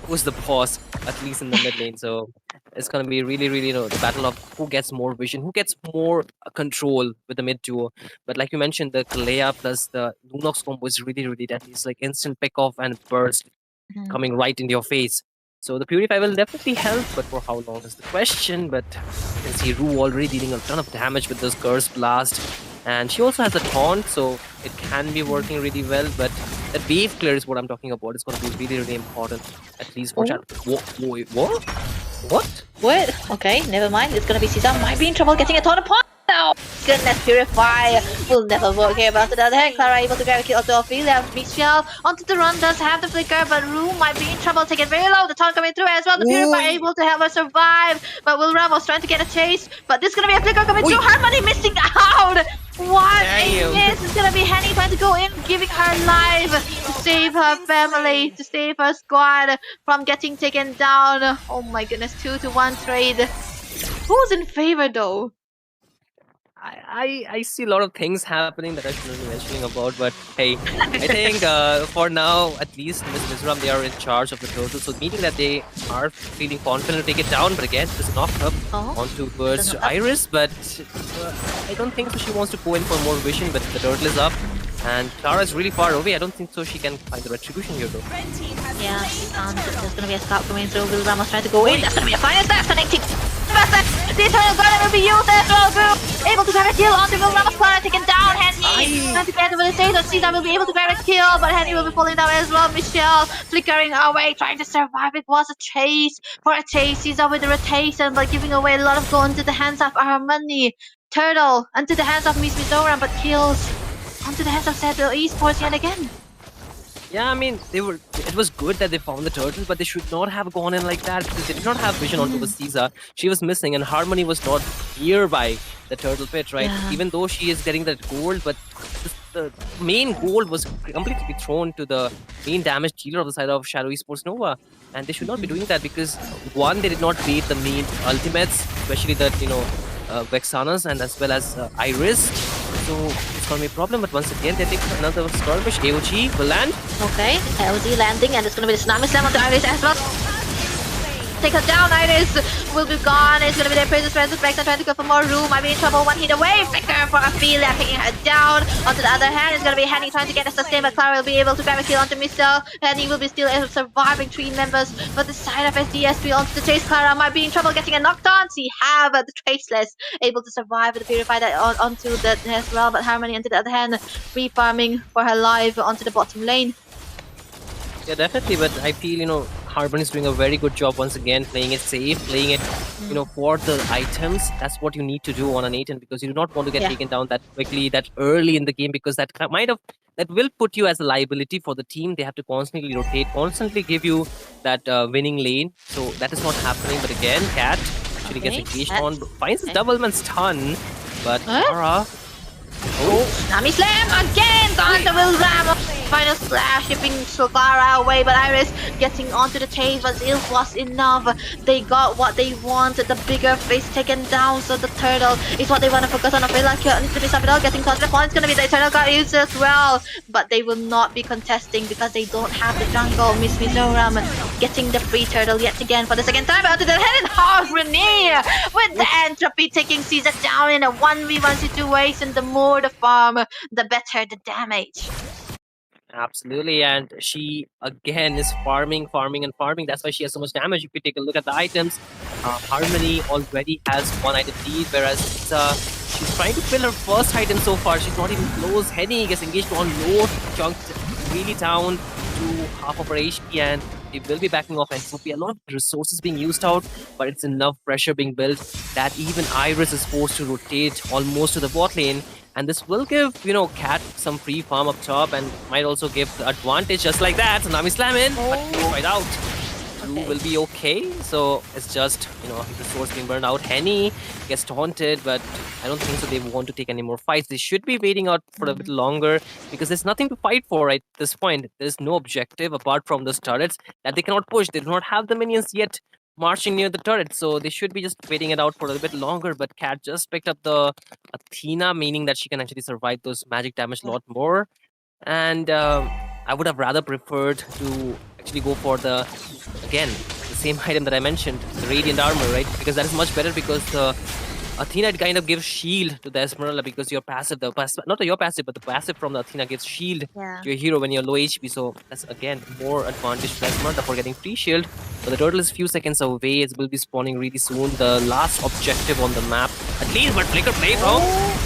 who's the boss, at least in the mid lane. So it's going to be really, really, the battle of who gets more vision, who gets more control with the mid duo. But like you mentioned, the Kalea plus the Lunox combo is really, really deadly. It's like instant pick off and burst coming right into your face. So the Purify will definitely help, but for how long is the question. But you can see Rue already dealing a ton of damage with this Curse Blast. And she also has a taunt, so it can be working really well. But that wave clear is what I'm talking about. It's going to be really, really important, at least for chat. Wait, what? What? What? Okay, never mind. It's gonna be Caesar. Might be in trouble getting a ton of points now. Goodness, Purify will never work here. But on the other hand, Clara able to grab a kill onto Ophelia. Michelle onto the run does have the flicker, but Rue might be in trouble. Take it very low. The taunt coming through as well. The Purify Oi. able to help her survive. But Will Ramos trying to get a chase. But this is gonna be a flicker coming through. Harmony missing out. What a Damn. miss! It's gonna be Henny trying to go in, giving her life to save her family, to save her squad from getting taken down. Oh my goodness, 2-1 trade. Who's in favor though? I see a lot of things happening that I shouldn't be mentioning about, but hey, I think for now, at least Miss Mizoram, they are in charge of the turtle, so meaning that they are feeling confident to take it down, but again, it's knocked up onto towards Knocked up. Iris, but I don't think so she wants to go in for more vision, but the turtle is up, and Clara is really far away. I don't think so she can find the retribution here though. Yeah, she can't. There's gonna be a scout coming through. Will Ramos trying to go in. That's gonna be a fire staff connecting. The eternal gun will be used as well. Will able to grab a kill onto Will Ramos. Clara taken down. Henny trying to get over the stage. Caesar will be able to grab a kill, but Henny will be falling down as well. Michelle flickering away, trying to survive. It was a chase for a chase. Caesar with the rotation, but giving away a lot of gold into the hands of Harmony. Turtle into the hands of Miss Mizoram, but kills onto the hands of Shadow Esports yet again. Yeah, I mean, it was good that they found the turtle, but they should not have gone in like that because they did not have vision onto the Caesar. She was missing, and Harmony was not nearby the turtle pit, right? Yeah. Even though she is getting that gold, but the main gold was completely thrown to the main damage dealer of the side of Shadow Esports Nova. And they should not be doing that because, one, they did not bait the main ultimates, especially that, Vexanas and as well as Iris. So it's gonna be a problem, but once again, they take another skirmish. AOG will land. Okay, LG landing, and it's gonna be the Tsunami Slam onto Iris as well. Take her down, Iris will be gone. It's gonna be their Princess Back trying to go for more room. Might be in trouble. One hit away. Flicker for Ophelia, taking her down. Onto the other hand, it's gonna be Henny trying to get a sustain, but Clara will be able to grab a kill onto Michelle. Henny will be still surviving 3 members, but the side of SDSP onto the chase. Clara might be in trouble getting a knockdown. She have the Traceless able to survive with the Purify that onto that as well, but Harmony on the other hand, refarming for her life onto the bottom lane. Yeah, definitely, but I feel, Harmony is doing a very good job once again, playing it safe, playing it, for the items. That's what you need to do on an 8 because you do not want to get taken down that quickly, that early in the game, because that will put you as a liability for the team. They have to constantly rotate, constantly give you that winning lane. So that is not happening. But again, Cat actually gets engaged on, finds a double man stun, but Clara Nami Slam again! Gone the Will Ram! Final splash, shipping Clara away, but Iris getting onto the chase, but it was enough. They got what they wanted, the bigger face taken down, so the turtle is what they want to focus on. I feel like needs to be something else, getting close to the point. It's going to be the eternal got used as well, but they will not be contesting because they don't have the jungle. Miss Mizoram getting the free turtle yet again for the second time out to the head and Harmony with the entropy taking Caesar down in a 1v1 situation. The more the farm, the better the damage. Absolutely, and she again is farming, farming, and farming. That's why she has so much damage. If you take a look at the items, Harmony already has one item lead, whereas she's trying to fill her first item so far. She's not even close. Henny gets engaged on low, chunked really down to half of her HP, and they will be backing off, and so be a lot of resources being used out, but it's enough pressure being built that even Iris is forced to rotate almost to the bot lane. And this will give, Cat some free farm up top and might also give the advantage just like that. So Nami Slam in, but right out. Blue will be okay. So it's just, resource being burned out. Henny gets taunted, but I don't think so they want to take any more fights. They should be waiting out for a bit longer because there's nothing to fight for at this point. There's no objective apart from those turrets that they cannot push. They do not have the minions yet marching near the turret, so they should be just waiting it out for a little bit longer. But Cat just picked up the Athena, meaning that she can actually survive those magic damage a lot more. And I would have rather preferred to actually go for the same item that I mentioned, the Radiant Armor, right? Because that is much better because the Athena kind of gives shield to the Esmeralda because your passive, not your passive, but the passive from the Athena gives shield to your hero when you're low HP. So that's again more advantage to Esmeralda for getting free shield. But the turtle is few seconds away. It will be spawning really soon. The last objective on the map, at least, but Flicker play from.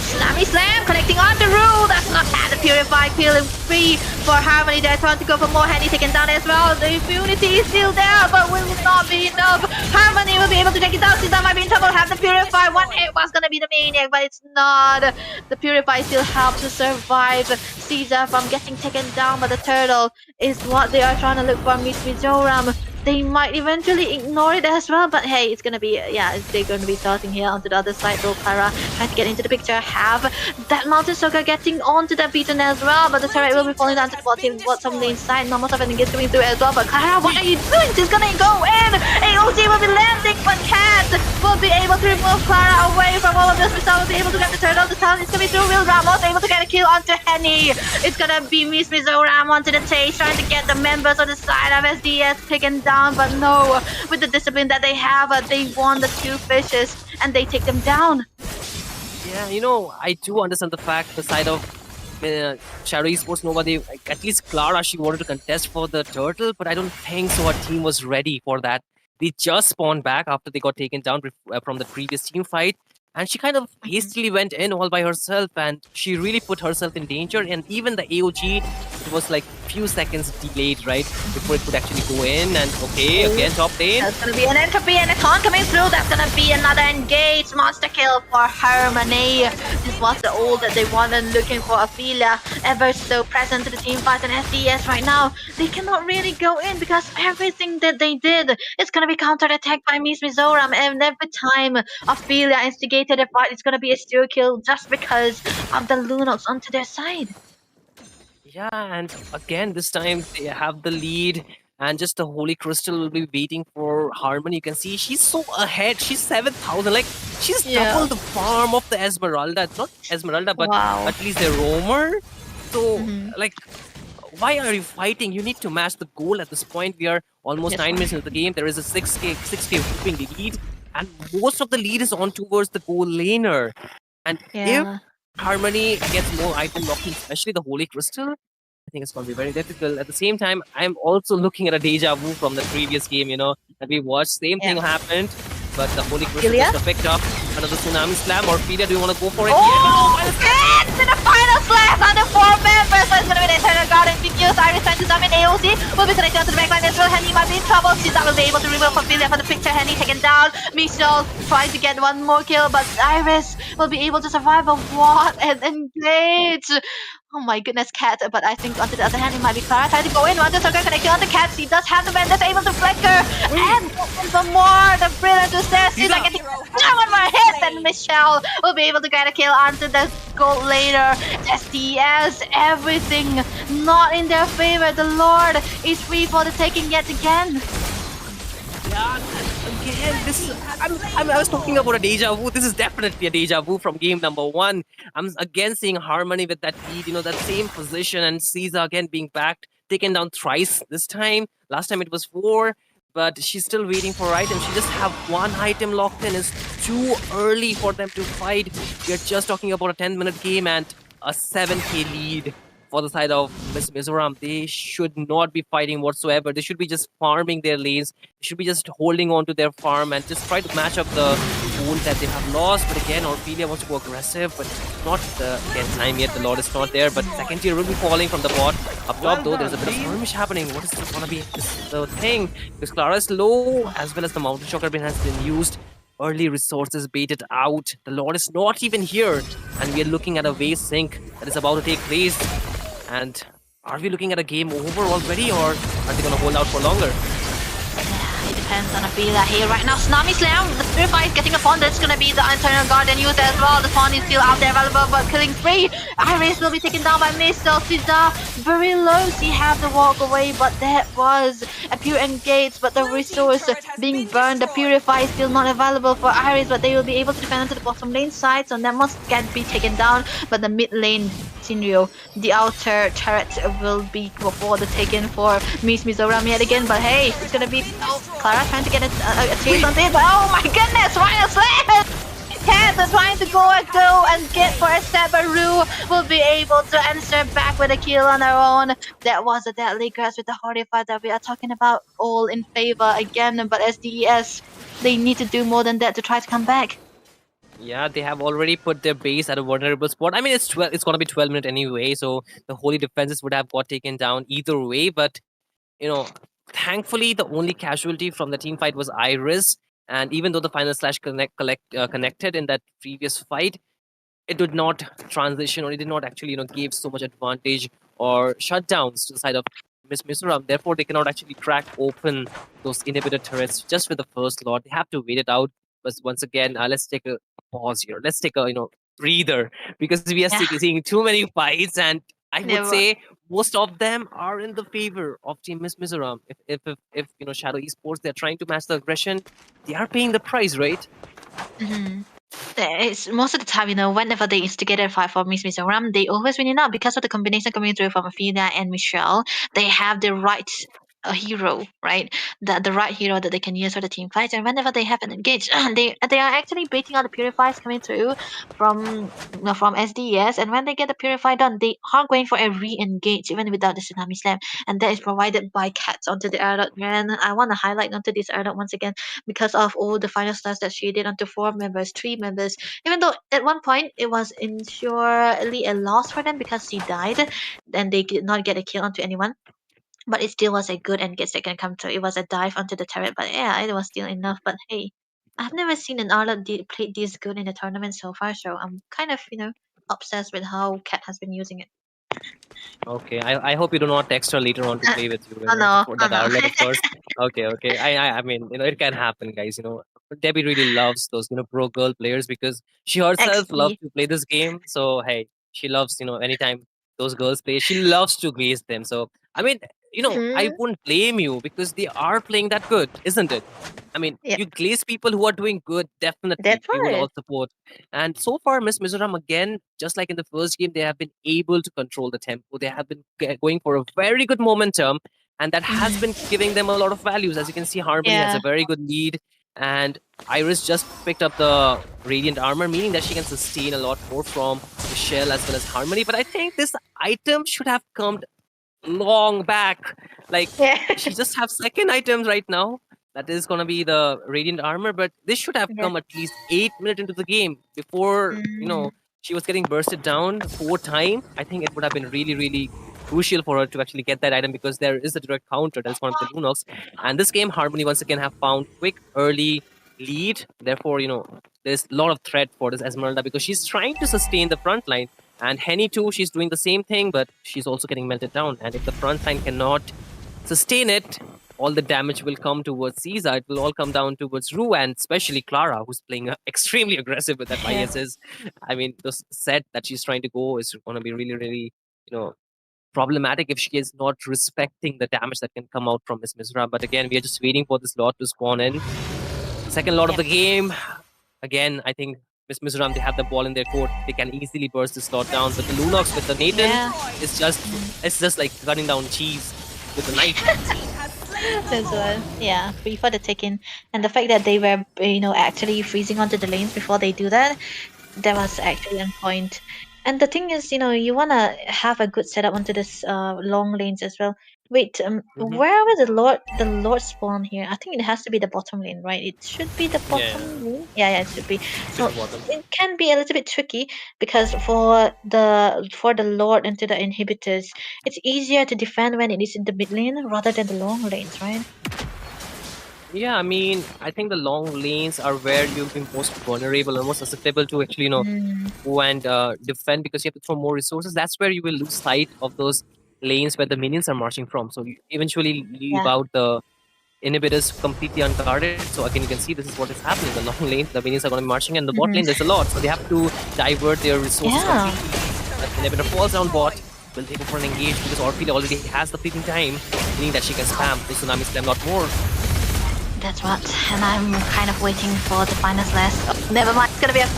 Slammy Slam connecting on the rule. That's not bad. The Purify killing free for Harmony. They're trying to go for more. Henny taken down as well. The immunity is still there, but will it not be enough? Harmony will be able to take it down. Caesar might be in trouble. Have the Purify. One hit was gonna be the maniac, but it's not. The Purify still helps to survive Caesar from getting taken down, but the turtle is what they are trying to look for. Miss Mizoram. They might eventually ignore it as well, but hey, it's gonna be, they're gonna be starting here onto the other side. So Clara trying to get into the picture, have that Mountain Soaker getting onto the beacon as well, but the turret will be falling down to the bottom lane side. Not much of anything is coming through as well, but Clara, what are you doing? She's gonna go in! AOC will be landing, but Cat will be able to remove Clara away from all of this. Michelle will be able to get the turtle. The town is coming through. Will Ramos able to get a kill onto Henny. It's gonna be Miss Mizoram onto the chase, trying to get the members on the side of SDS taken down, but no, with the discipline that they have, they won the two fishes and they take them down. Yeah, I do understand the fact, the side of Shadow Esports Nova, at least Clara, she wanted to contest for the turtle, but I don't think so her team was ready for that. They just spawned back after they got taken down from the previous team fight. And she kind of hastily went in all by herself, and she really put herself in danger. And even the AOG, it was like few seconds delayed, right, before it could actually go in. And okay, again top lane. That's gonna be an entropy and a taunt coming through. That's gonna be another engaged monster kill for Harmony. This was the ult that they wanted, looking for Ophelia, ever so present to the team fight and SDS right now. They cannot really go in because everything that they did is gonna be counter-attacked by Miss Mizoram, and every time Ophelia instigated a fight, it's gonna be a steal kill just because of the Lunox onto their side. Yeah, and again, this time they have the lead, and just the Holy Crystal will be waiting for Harmony. You can see she's so ahead. She's 7,000. Like, she's double the farm of the Esmeralda. It's not Esmeralda, but at least the Roamer. So, like, why are you fighting? You need to match the goal at this point. We are almost 9 minutes into the game. There is a 6k moving lead, and most of the lead is on towards the goal laner. And if Harmony gets more item lock-in, especially the Holy Crystal, I think it's going to be very difficult. At the same time, I'm also looking at a deja vu from the previous game, that we watched. Same thing happened, but the Holy Crystal just picked up another Tsunami Slam. Or Ophelia, do you want to go for it? It's in the final slash on the 4 members. So it's going to be the Eternal Guardian being used. Iris trying to summon AOC. Will be connected to the backline as well. Henny might be in trouble. She's not will be able to remove Ophelia for the picture. Henny taken down. Michelle trying to get one more kill, but Iris will be able to survive. But what an engage! Oh my goodness, Cat. But I think on the other hand, it might be Clara trying to go in. One, the circle connecting on the Cat. She does have the man that's able to flicker. And for more, the brilliant to stairs. She's like getting one more hit. And Michelle will be able to get a kill onto the goal later. SDS, everything not in their favor. The Lord is free for the taking yet again. Yeah, again, I was talking about a deja vu. This is definitely a deja vu from game number 1. I'm again seeing Harmony with that lead, that same position, and Caesar again being backed, taken down thrice this time. Last time it was 4, but she's still waiting for items. She just have one item locked in. It's too early for them to fight. We're just talking about a 10-minute game and a 7k lead for the side of Miss Mizoram. They should not be fighting whatsoever. They should be just farming their lanes. They should be just holding on to their farm and just try to match up the pool that they have lost. But again, Orphelia wants to go aggressive, but not again time yet. The Lord is not there, but second tier will be falling from the bot. Up top though, there's a bit of skirmish happening. What is this gonna be? This is the thing. Because Clara is low, as well as the Mountain Shocker bin has been used. Early resources baited out. The Lord is not even here. And we are looking at a wave sync that is about to take place. And are we looking at a game over already, or are they going to hold out for longer? It depends on the feeler here right now. Tsunami Slam, the Purify is getting upon. That's gonna be the Internal Guardian used as well. The Fawn is still out there available, but killing 3. Iris will be taken down by Miss Caesar. Very low. She have the walk away, but that was a pure engage. But the resource being burned, the Purify is still not available for Iris, but they will be able to defend onto the bottom lane side, so that must get be taken down. But the mid lane scenario, the outer turret will be before the taken for Miss Mizoram yet again. But hey, it's gonna be Clara trying to get a chase on it. But oh my goodness, final slam! Cats are trying to go and get for a step, but Rue will be able to answer back with a kill on her own. That was a deadly grasp with the Horrify that we are talking about, all in favor again. But SDS, they need to do more than that to try to come back. Yeah, they have already put their base at a vulnerable spot. I mean, it's going to be 12 minutes anyway, so the holy defenses would have got taken down either way. But, thankfully, the only casualty from the team fight was Iris. And even though the final slash connected in that previous fight, it did not transition, or it did not actually, give so much advantage or shutdowns to the side of Miss Mizoram. Therefore, they cannot actually crack open those inhibitor turrets just with the first lot. They have to wait it out. But once again, let's take a pause here. Let's take a breather, because we are seeing too many fights, and I would say most of them are in the favor of Team Miss Mizoram. If Shadow Esports, they're trying to match the aggression, they are paying the price, right? Mm-hmm. It's most of the time, whenever they instigate a fight for Miss Mizoram, they always win it out because of the combination coming through from Athena and Michelle. They have the right hero, right? The right hero that they can use for the team fight, and whenever they have an engage, they are actually baiting out the purifiers coming through from SDS, and when they get the purify done, they are going for a re-engage even without the tsunami slam, and that is provided by Cats onto the Ardot. And I want to highlight onto this Ardot once again because of all the final stars that she did onto 4 members, 3 members. Even though at one point it was surely a loss for them because she died, and they did not get a kill onto anyone, but it still was a good engage that can come through. It was a dive onto the turret, but yeah, it was still enough. But hey, I've never seen an Arlott play this good in a tournament so far, so I'm kind of, obsessed with how Cat has been using it. Okay, I hope you do not text her later on to play with you. Oh no, For oh that no. outlet, of course. Okay. I mean, it can happen, guys. Debbie really loves those, pro girl players, because she herself loves XP. to play this game. So hey, she loves, anytime those girls play, she loves to glaze them. So I mean, I Mhm. wouldn't blame you, because they are playing that good, isn't it? I mean, Yep, you glaze people who are doing good, definitely that's we will right. all support. And so far, Miss Mizoram, again, just like in the first game, they have been able to control the tempo. They have been going for a very good momentum, and that has Mhm. been giving them a lot of values. As you can see, Harmony has a Yeah. very good lead, and Iris just picked up the Radiant Armor, meaning that she can sustain a lot more from Michelle as well as Harmony. But I think this item should have come long back. Like, Yeah. she just have second items right now. That is gonna be the Radiant Armor, but this should have Yeah. come at least 8 minutes into the game before Mm. she was getting bursted down 4 times. I think it would have been really, really crucial for her to actually get that item, because there is a direct counter that is going to be the Lunox. And this game, Harmony once again have found quick early lead. Therefore, there's a lot of threat for this Esmeralda, because she's trying to sustain the front line. And Henny too, she's doing the same thing, but she's also getting melted down. And if the front line cannot sustain it, all the damage will come towards Caesar. It will all come down towards Rue and especially Clara, who's playing extremely aggressive with that Yeah. ISS. I mean, the set that she's trying to go is going to be really, really, you know, problematic if she is not respecting the damage that can come out from Miss Mizra. But again, we are just waiting for this lot to spawn in. Second lot of the game. Again, I think Miss Mizoram, they have the ball in their court. They can easily burst this slot down. But the Lunox with the Nathan Yeah. is just like cutting down cheese with a knife. That's one. Yeah, before the take-in. And the fact that they were, actually freezing onto the lanes before they do that, that was actually on point. And the thing is, you wanna have a good setup onto this long lanes as well. Wait, Mhm. where was the Lord spawn here? I think it has to be the bottom lane, right? It should be the Yeah, bottom lane. Yeah, it should be. So super bottom. it can be a little bit tricky because for the Lord into the inhibitors, it's easier to defend when it is in the mid lane rather than the long lanes, right? Yeah, I mean, I think the long lanes are where you'll be most vulnerable and most susceptible to actually, Mm, go and defend because you have to throw more resources. That's where you will lose sight of those lanes where the minions are marching from. So you eventually leave yeah. out the inhibitors completely unguarded. So again, you can see this is what is happening. The long lane, the minions are going to be marching, and the bot Mhm. lane, there's a lot. So they have to divert their resources Yeah. completely. But inhibitor falls down bot, will take over an engage because Orphelia already has the fleeting time, meaning that she can spam the tsunami slam lot more. That's what, and I'm kind of waiting for the final slash. Oh, never mind, it's gonna be a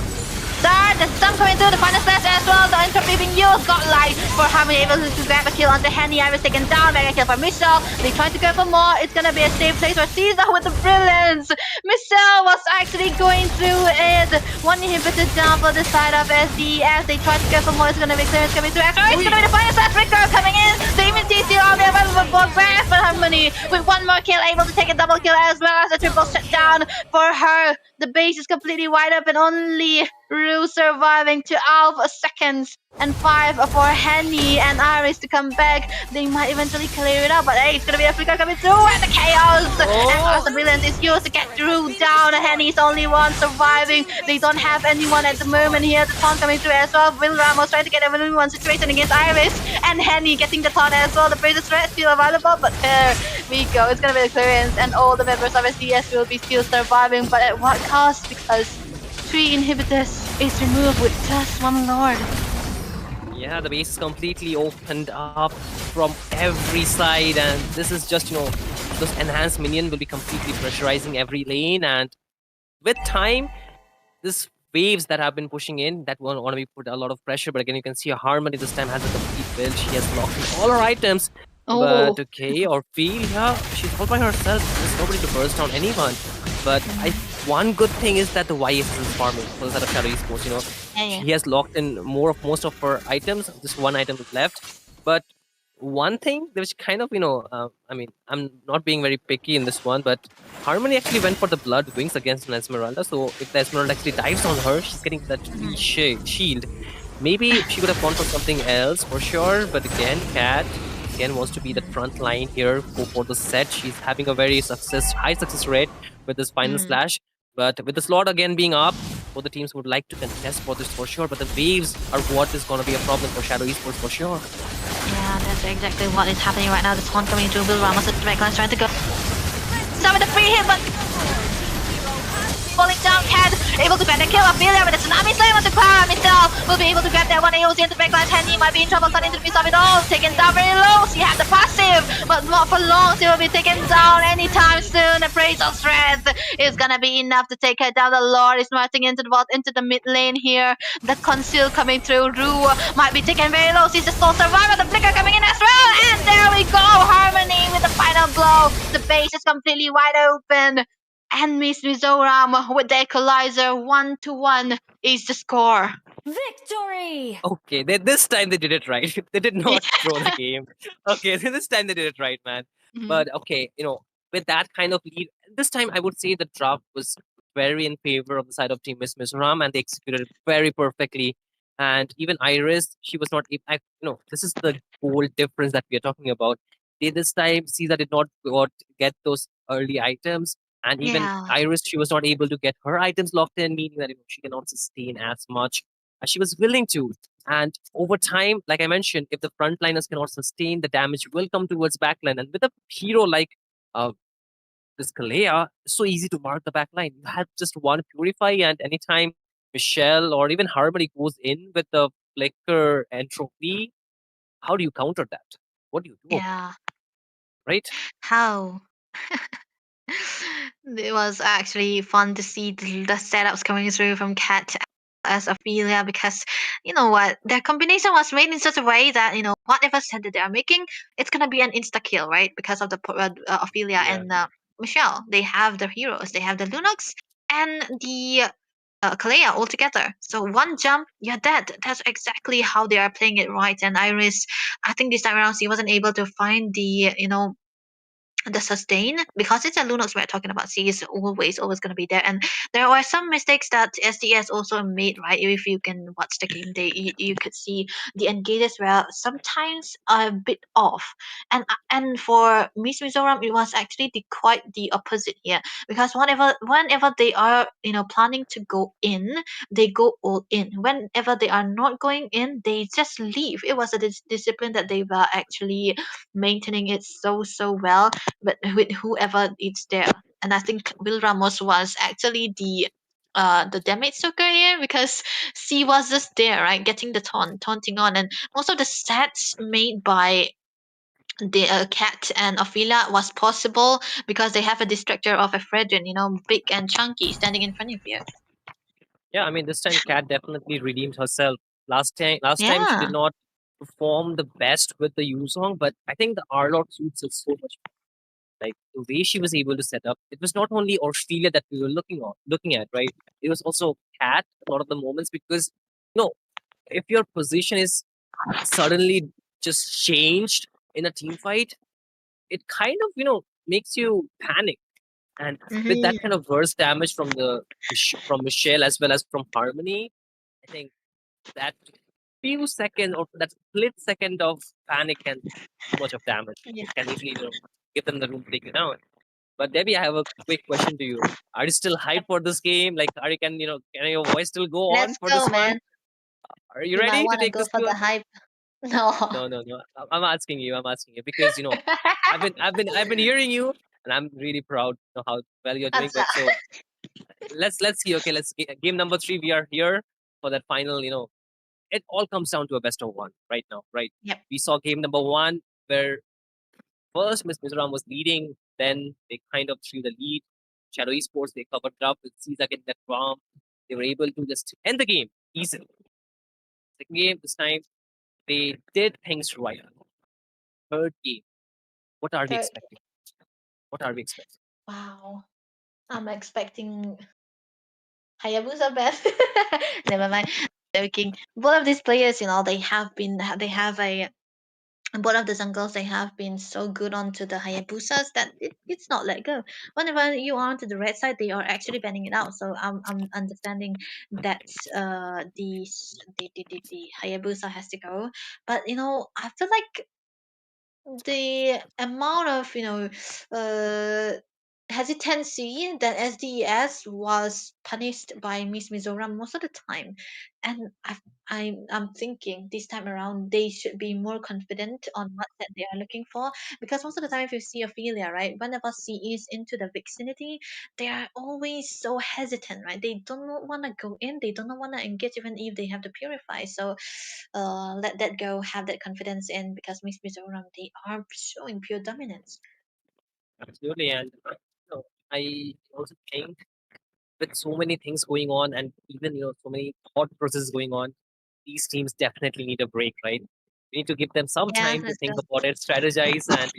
start. The stun coming through, the final slash as well. The entropy being used. Got light for Harmony able to grab a kill on the Henny. I was taken down. Mega kill for Michelle. They trying to go for more. It's gonna be a safe place for Caesar with the brilliance. Michelle was actually going through it. One inhibitor down for the side of SD as they try to go for more. It's gonna be clearance coming through. Actually, it's gonna be the final slash. Ricker coming in. The immunity on the available for grab for Harmony with one more kill, able to take a double kill as well as a triple shutdown for her. The base is completely wide open. Only Rue surviving 12 seconds and 5 for Henny and Iris to come back. They might eventually clear it up, but hey, it's gonna be a flicker coming through and the chaos. And as the brilliance is used to get Rue down. Henny's only one surviving. They don't have anyone at the moment here. The taunt coming through as well. Will Ramos trying to get everyone situation against Iris and Henny getting the taunt as well. The Brazen threat still available, but there we go. It's gonna be the clearance, and all the members of SDS will be still surviving, but at what cost? Because 3 inhibitors is removed with just 1 Lord. Yeah, the base is completely opened up from every side, and this is just, those enhanced minion will be completely pressurizing every lane, and with time, this waves that have been pushing in, that will want to be put a lot of pressure, but again, you can see Harmony this time has a complete build. She has locked in all her items, Oh, but okay, or feel, yeah, she's all by herself. There's nobody to burst down anyone. But one good thing is that the YS is farming for the side of Shadow Esports, yeah. He has locked in most of her items. Just one item is left. But one thing which kind of, I mean, I'm not being very picky in this one, but Harmony actually went for the Blood Wings against an Esmeralda. So if the Esmeralda actually dives on her, she's getting that free shield. Maybe she could have gone for something else for sure. But again, Cat again wants to be the front line here, go for the set. She's having a very high success rate with this final slash. But with the slot again being up, both the teams would like to contest for this for sure. But the waves are what is going to be a problem for Shadow Esports for sure. Yeah, that's exactly what is happening right now. The taunt coming through. Will Ramos at the backline trying to go. Start with the free hit, but falling down. Cat able to grab the kill. Ophelia with the tsunami slam on the Clara. Michelle will be able to grab that one. AOZ into the backline. Henny might be in trouble starting to miss of it all. Taken down very low. She has the passive, but not for long. She will be taken down anytime soon. Appraisal strength is gonna be enough to take her down. The Lord is marching into the mid lane here. The conceal coming through. Rue might be taken very low. She's the sole survivor. The flicker coming in as well. And there we go. Harmony with the final blow. The base is completely wide open. And Miss Mizoram with the equalizer 1-1 is the score. Victory! Okay, this time they did it right. They did not throw the game. Okay, this time they did it right, man. But okay, with that kind of lead, this time I would say the draft was very in favor of the side of Team Miss Mizoram, and they executed it very perfectly. And even Iris, she was not. This is the goal difference that we are talking about. This time, Caesar did not get those early items, and even Yeah. Iris, she was not able to get her items locked in, meaning that she cannot sustain as much as she was willing to. And over time, like I mentioned, if the frontliners cannot sustain, the damage will come towards backline. And with a hero like uh, this Kalea, it's so easy to mark the backline. You have just one Purify, and anytime Michelle or even Harmony goes in with the Flicker entropy, how do you counter that? What do you do about it, Yeah. right? How? It was actually fun to see the setups coming through from Cat as Ophelia because you know what, their combination was made in such a way that whatever set that they are making, it's gonna be an insta kill, right? Because of the Ophelia Yeah. and Michelle. They have the heroes, they have the Lunox and the Kalea all together. So one jump, you're dead. That's exactly how they are playing it, right? And Iris, I think this time around she wasn't able to find the sustain because it's a Lunox we're talking about. C is always going to be there, and there were some mistakes that SDS also made. Right, if you can watch the game, you could see the engages were sometimes a bit off, and for Miss Mizoram it was actually quite the opposite here because whenever they are planning to go in, they go all in. Whenever they are not going in, they just leave. It was a discipline that they were actually maintaining it so well, but with whoever is there. And I think Will Ramos was actually the damage soaker here because C was just there, right, getting the taunting on, and also the sets made by the cat and Ophelia was possible because they have a distractor of a Fredrin, big and chunky, standing in front of you. Yeah, I mean, this time Kat definitely redeemed herself. Last time she did Yeah. not perform the best with the Yuzong, but I think the Arlot suits her so much. Like the way she was able to set up, it was not only Ophelia that we were looking at, right? It was also Kat a lot of the moments because if your position is suddenly just changed in a team fight, it kind of makes you panic. And with that Mm-hmm. kind of burst damage from from Michelle as well as from Harmony, I think that few seconds or that split second of panic can do so much of damage. Yeah. It can easily give them the room to take it down. But Debbie, I have a quick question to you. Are you still hyped for this game? Like, can your voice still go on Let's for go, this one? man. Are you You might ready to want to take go this for to the a... hype. No. No. I'm asking you. I'm asking you because I've been hearing you, and I'm really proud of how well you're doing. Atsa. But so let's see. Okay, game number 3. We are here for that final. It all comes down to a best of one right now, right? Yep. We saw game number 1 where first Miss Mizoram was leading, then they kind of threw the lead. Shadow Esports, they covered it up with Caesar getting that bomb. They were able to just end the game easily. Second game, this time, they did things right. Third game, what are we Third. expecting? What are we expecting? Wow. I'm expecting Hayabusa best. Never mind. Joking. Both of these players, they have a both of the jungles, they have been so good onto the Hayabusas that it's not let go. Whenever you are onto the red side, they are actually banning it out. So I'm understanding that the Hayabusa has to go. But I feel like the amount of uh hesitancy that SDS was punished by Miss Mizoram most of the time, and I'm thinking this time around they should be more confident on what that they are looking for, because most of the time if you see Ophelia, right, whenever she is into the vicinity, they are always so hesitant, right? They don't want to go in, they don't want to engage even if they have to purify. So let that go, have that confidence in, because Miss Mizoram, they are showing pure dominance. Absolutely. And I also think with so many things going on and even so many thought processes going on, these teams definitely need a break, right? We need to give them some Yeah, time to let's think go. about it, strategize, and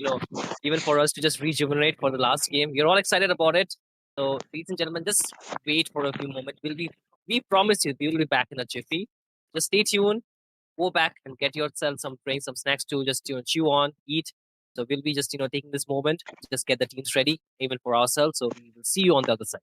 even for us to just rejuvenate for the last game. We're all excited about it. So, ladies and gentlemen, just wait for a few moments. We promise you, we will be back in a jiffy. Just stay tuned. Go back and get yourself some drinks, some snacks to just chew on, eat. So we'll be just taking this moment, just get the teams ready, even for ourselves. So we will see you on the other side.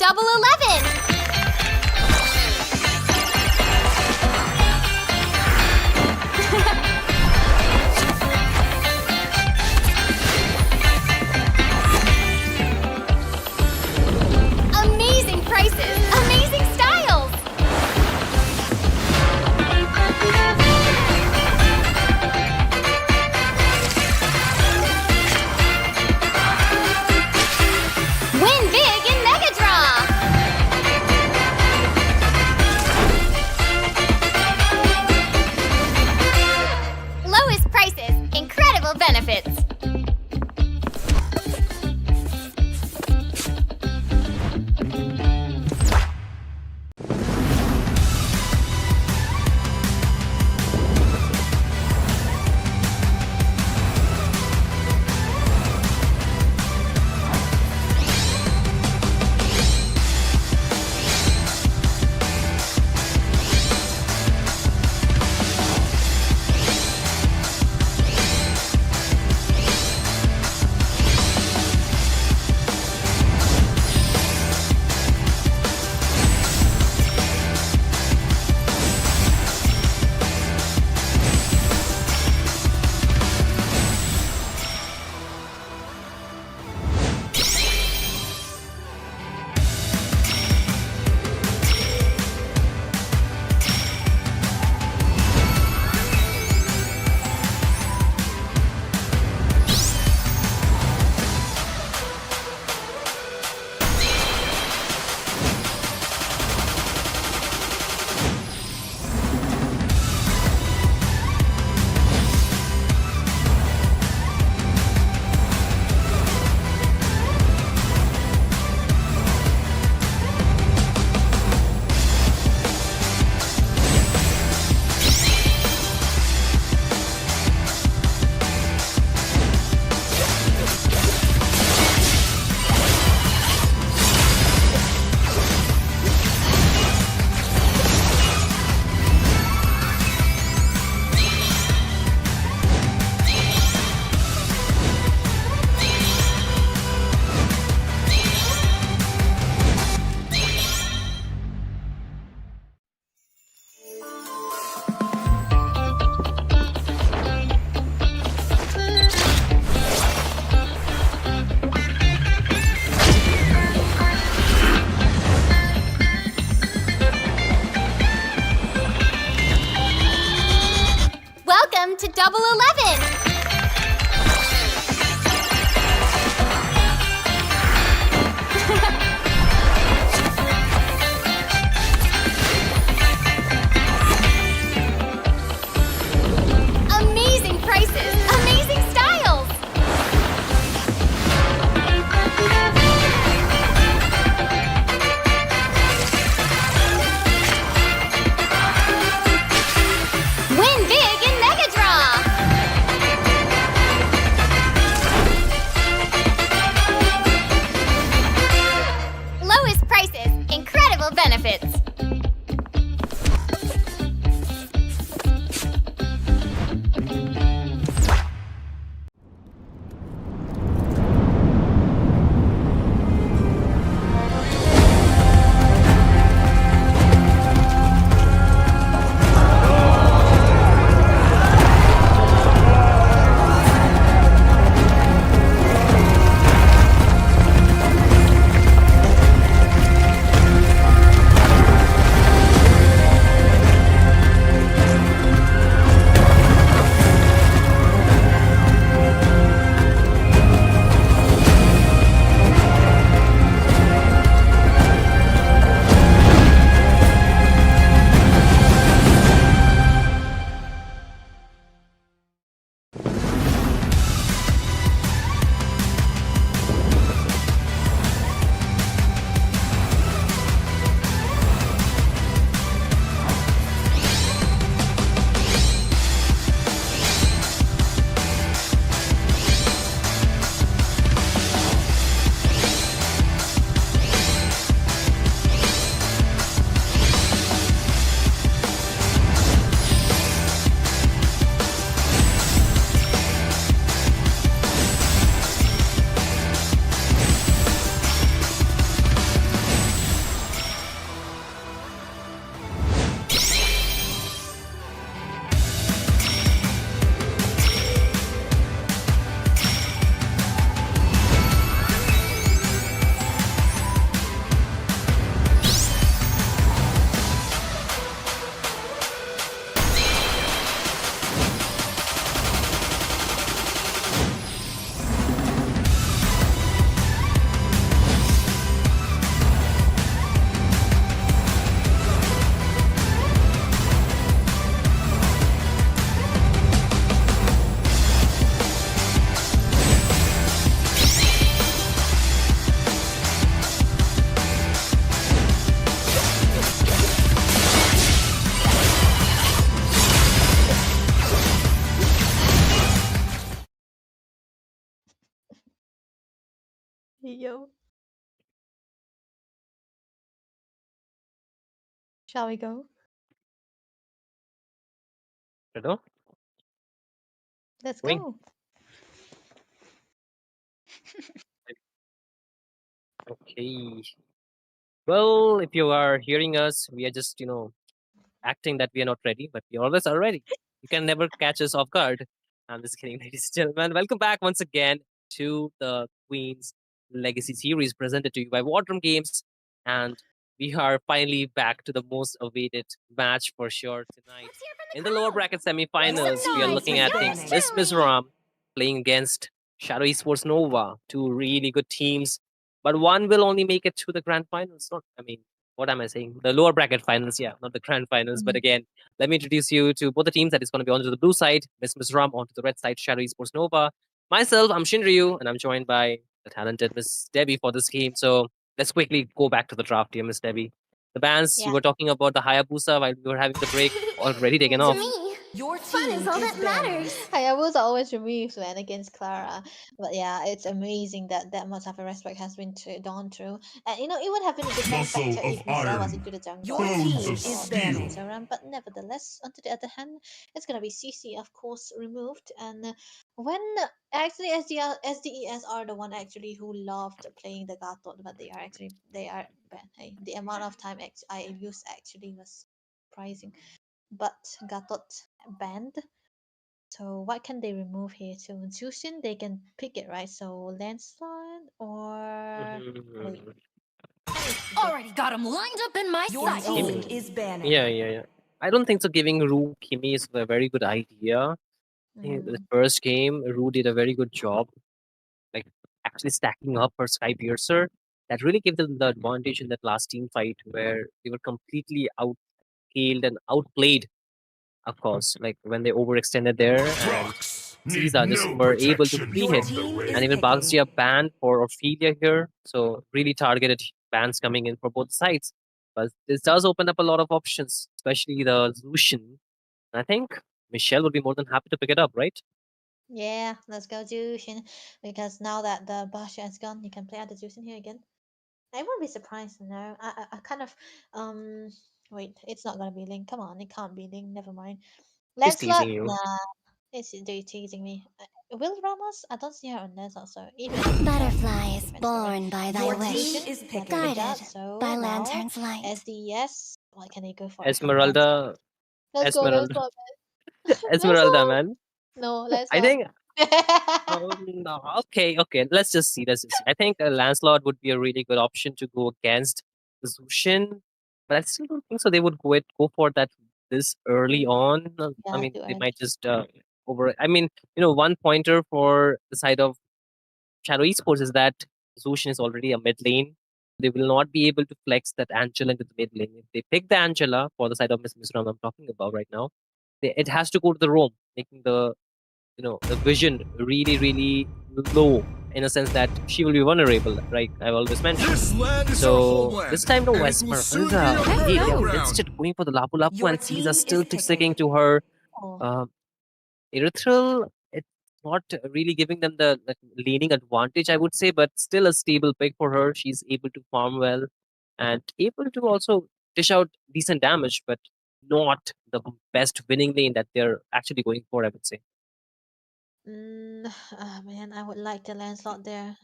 Double 11! Amazing prices! Amazing styles! Win big in Mega Draw! Lowest prices, incredible benefits. Welcome to Double 11! Amazing prices, amazing styles! Win big in Mega Draw! Yo. Shall we go? You know, Let's going. go. Okay. Well, if you are hearing us, we are just, acting that we are not ready, but we always are ready. You can never catch us off guard. I'm just kidding, ladies and gentlemen. Welcome back once again to the Queen's Legacy series presented to you by Wardroom Games. And we are finally back to the most awaited match for sure tonight. Let's hear from the In the lower crowd. bracket Make semifinals, some we are noise looking for at yours the yours Miss truly. Mizoram playing against Shadow Esports Nova, two really good teams. But one will only make it to the grand finals. Not, I mean, what am I saying? The lower bracket finals, yeah, not the grand finals. But Mhm. again, let me introduce you to both the teams that is going to be onto the blue side, Miss Mizoram onto the red side, Shadow Esports Nova. Myself, I'm Shinryu, and I'm joined by the talented Miss Debbie for this game. So let's quickly go back to the draft here, Miss Debbie. The bands you Yeah. were talking about the Hayabusa while we were having the break already taken To off. me, Your fun team is all is that banned. matters. Hayabusa always removes when against Clara. But yeah, it's amazing that that much of a respect has been gone through. And it would have been a different Muscle factor of if Michelle was iron, into the jungle Your and bones team of Shadow is was into steel. banning. Mizoram. But nevertheless, on the other hand, it's gonna be CC, of course, removed. And when actually SDES are the one actually who loved playing the Gatot, but they are banned. Hey, the amount of time I used actually was surprising. But Gatot banned. So what can they remove here? So Jushin, they can pick it, right? So landslide or wait, Mhm. what is the Already got him lined up in my Your sights. oh Team Kimi. is banning. Yeah, yeah, yeah. I don't think so. Giving Rue Kimi is a very good idea. I think the mm, first game, Rue did a very good job, like actually stacking up her Sky Piercer. That really gave them the advantage in that last team fight where they were completely outscaled and outplayed, of course, like when they overextended there and Rocks need Caesar just no were able to protection free Your hit. from the team And is even rain. picking. Bagstia banned for Ophelia here. So really targeted bans coming in for both sides. But this does open up a lot of options, especially the Lucian. I think Michelle would be more than happy to pick it up, right? yeah, let's go Jushin because now that the Basha is gone, you can play out the Jushin here again. I won't be surprised, I kind of wait, it's not gonna be Link. Come on, it can't be Link. Never mind. Just Lancelot, teasing you. nah, it's they teasing me. Will Ramos? I don't see her on Lancelot, so even if it's her, Butterfly is different story. born by thy Your And team wish, Jushin, is you have to pick picking. that. guided So by now lantern's light. SDS, what can they go for? Lancelot. Esmeralda, Let's go, Esmeralda, Lancelot. Esmeralda, Lancelot. man. No, I Lancelot. think. No, okay, okay. Let's just see. Let's just see. I think Lancelot would be a really good option to go against Zushin, but I still don't think so. They would go for that this early Mm, on. I yeah, mean, too they early. might just over. I mean, one pointer for the side of Shadow Esports is that Zushin is already a mid lane. They will not be able to flex that Angela into the mid lane. If they pick the Angela for the side of Miss Mizram I'm talking about right now, it has to go to the roam, making the vision really, really low in a sense that she will be vulnerable, like I've always mentioned. This land is our So homeland, this time, no, and it will soon be Esmeralda. our Let's Okay, they are go. battleground. instead going for the Lapu Lapu, Your and Caesar team is still picking. sticking to her. Oh, Uh, Erythral, it's not really giving them the like, leaning advantage, I would say, but still a stable pick for her. She's able to farm well and able to also dish out decent damage, but not the best winning lane that they're actually going for, I would say. man, I would like the Lancelot there.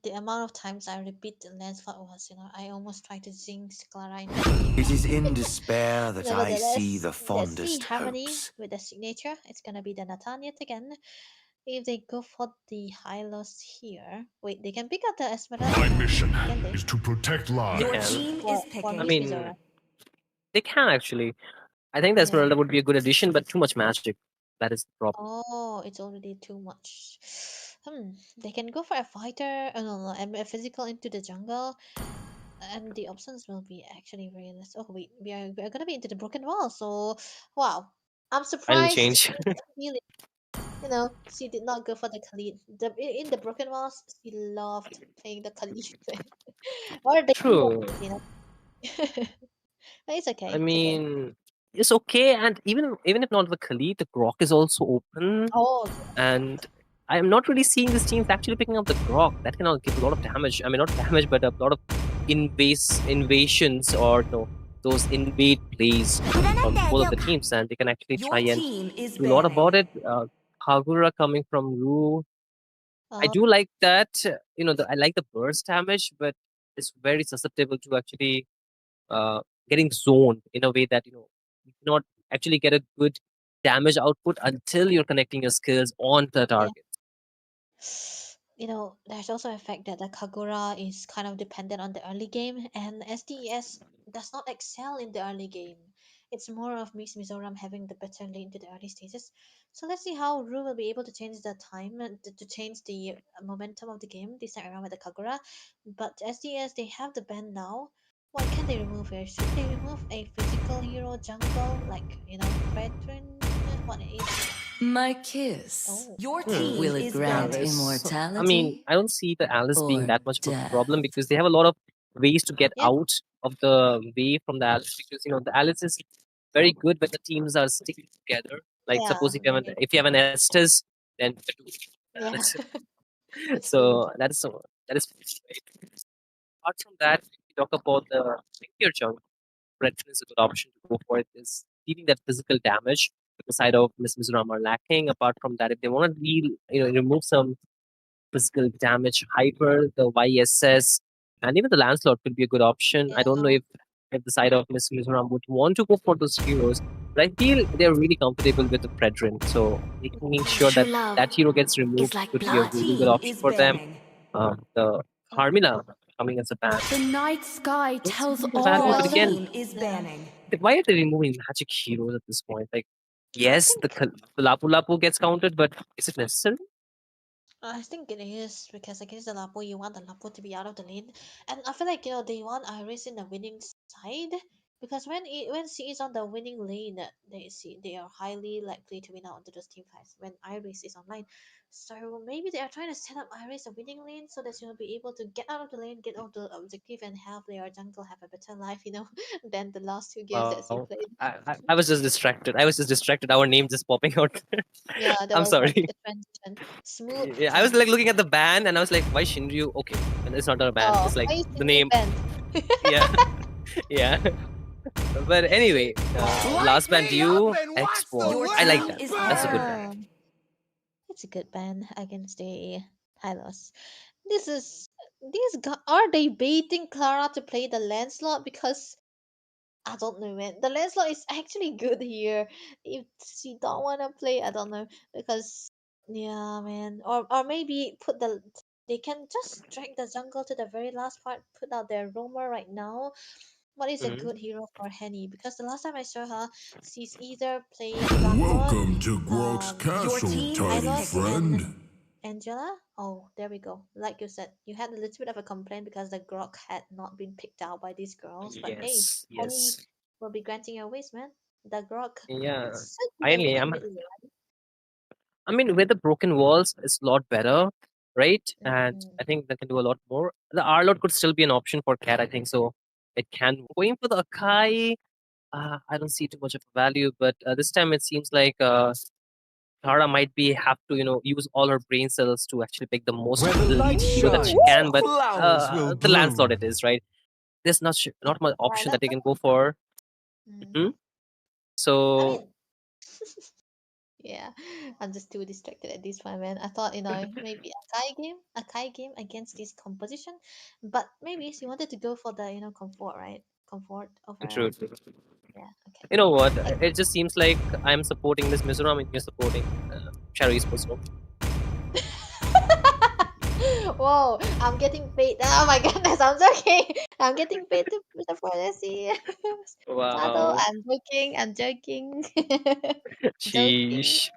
The amount of times I repeat the Lancelot was, I almost tried to jinx Clara into picking It that. is in despair that I see Nevertheless, the let's see fondest Harmony hopes. with the signature. It's gonna be the Nathan yet again. If they go for the Hylos here, wait, they can pick out the Esmeralda My now, mission can they? is to protect They Your lives. can. team is For I picking. Miss Mizora. mean, they can actually. I think the Yeah. Esmeralda would be a good addition, but too much magic. That is the problem. Oh, it's already too much. They can go for a fighter, no, no, a physical into the jungle, and the options will be actually very less. Oh wait, we are gonna be into the broken wall. So, wow, I'm I'll surprised. change. Really, she did not go for the Khalid. In the broken walls, she loved playing the Khalid or the hero, True. you know. But it's I okay. It's okay. mean, it's okay, and even if not the Khalid, the Grok is also open, Oh, and I am not really seeing this team actually picking up the grok. That can give a lot of damage. I mean, not damage, but a lot of invasions or no, those invade plays from both of the teams, and they can actually Your try and team is do a lot about banning. it. Kagura coming from Ru. I Oh, do like that. I like the burst damage, but it's very susceptible to actually uh, getting zoned in a way that you cannot actually get a good damage output until you're connecting your skills on the yeah. target. There's also a fact that the Kagura is kind of dependent on the early game, and SDES does not excel in the early game. It's more of Miss Mizoram having the better lane to the early stages. So let's see how Ru will be able to change the time to change the momentum of the game this time around with the Kagura. But SDS, they have the ban now. What can they remove here? Should they remove a physical hero jungle like, veteran? What is. My kiss. Oh, Your Hmm. team This is Alice. banning. Is Grant banning. Alice. I mean, immortality I don't see the Alice being or that much of a problem death. because they have a lot of ways to get Yeah, out of the way from the Alice because the Alice is very good when the teams are sticking together. Like yeah, suppose very. if you have an Estes, then Yeah, Alice. it's true. So that is great. Apart from that, if we talk about the Figure Junk, Redfin is a good option to go for it. Is dealing that physical damage. The side of Miss Mizoram are lacking. Apart from that, if they want to deal, remove some physical damage, Hyper, the YSS, and even the Lancelot could be a good option. I don't know Yeah, if the side of Miss Mizoram would want to go for those heroes, but I feel they're really comfortable with the Predrin. So making sure True that love that hero gets is removed like could be a blood. really good Team option is for them. banning. The yeah. Carmilla coming as a ban. The night sky Don't see tells it as The badly, all but of again, dual. team is Yeah, banning. why are they removing magic heroes at this point? Like, I yes, think the Lapu Lapu gets counted, but is it necessary? I think it is because against the Lapo, you want the Lapo to be out of the lane, and I feel like they want Iris in the winning side because when she is on the winning lane, they are highly likely to win out onto those team fights when Iris is online. So maybe they are trying to set up Iris a winning lane so that she will be able to get out of the lane, get out the objective, and have their jungle have a better life, than the last two games that she Wow. played. I was just distracted. I was just distracted. Our name just popping out. Yeah, that I'm was like sorry. a transition, smooth Yeah, I was like looking at the band and I was like, why Shinryu? Okay, and it's not a band. Oh, It's like why is the the new name. band? Yeah, yeah. But anyway, Wow. Light last band me up due and watch the export. Your I like team that. is world That's a good banning. band. Yeah, it's a good band against the Hylos. This is are they baiting Clara to play the Lancelot because I don't know, man. The Lancelot is actually good here. If she don't wanna play, I don't know because yeah, man. Or maybe they can just drag the jungle to the very last part. Put out their roamer right now. What is a Mhm. good hero for Henny? Because the last time I saw her, she's either playing Blackbird, Welcome to Grok's Your castle, team is tiny Hylos, picking. and friend. Angela. Oh, there we go. Like you said, you had a little bit of a complaint because the Grok had not been picked out by these girls. But hey, Yes, Henny yes. will be granting your wish, man. The Grok Yeah. should be able Finally, to admit it. I mean, with the broken walls, it's a lot better, right? And Mm, I think that can do a lot more. The Arlord could still be an option for Cat, I think so. It can. Going for the Akai, I don't see too much of a value, but this time it seems like Tara might be have to use all her brain cells to actually pick the most Where the light elite hero that she shines, can. But flowers will the Lancelot it bloom. is, right? There's not much option that they Violet. can go for. Mm. Mhm. I So mean, yeah, I'm just too distracted at this point, man. I thought, maybe a Kai game against this composition, but maybe she wanted to go for the, comfort, right? Comfort true. over, True. yeah, okay. You know what? I, It just seems like I'm supporting Miss Mizoram and you're supporting Shadow Esports. So, Whoa, I'm getting paid. Oh my goodness, I'm joking. I'm getting paid to support SC. Shadow, wow. I'm joking. Joking. Sheesh.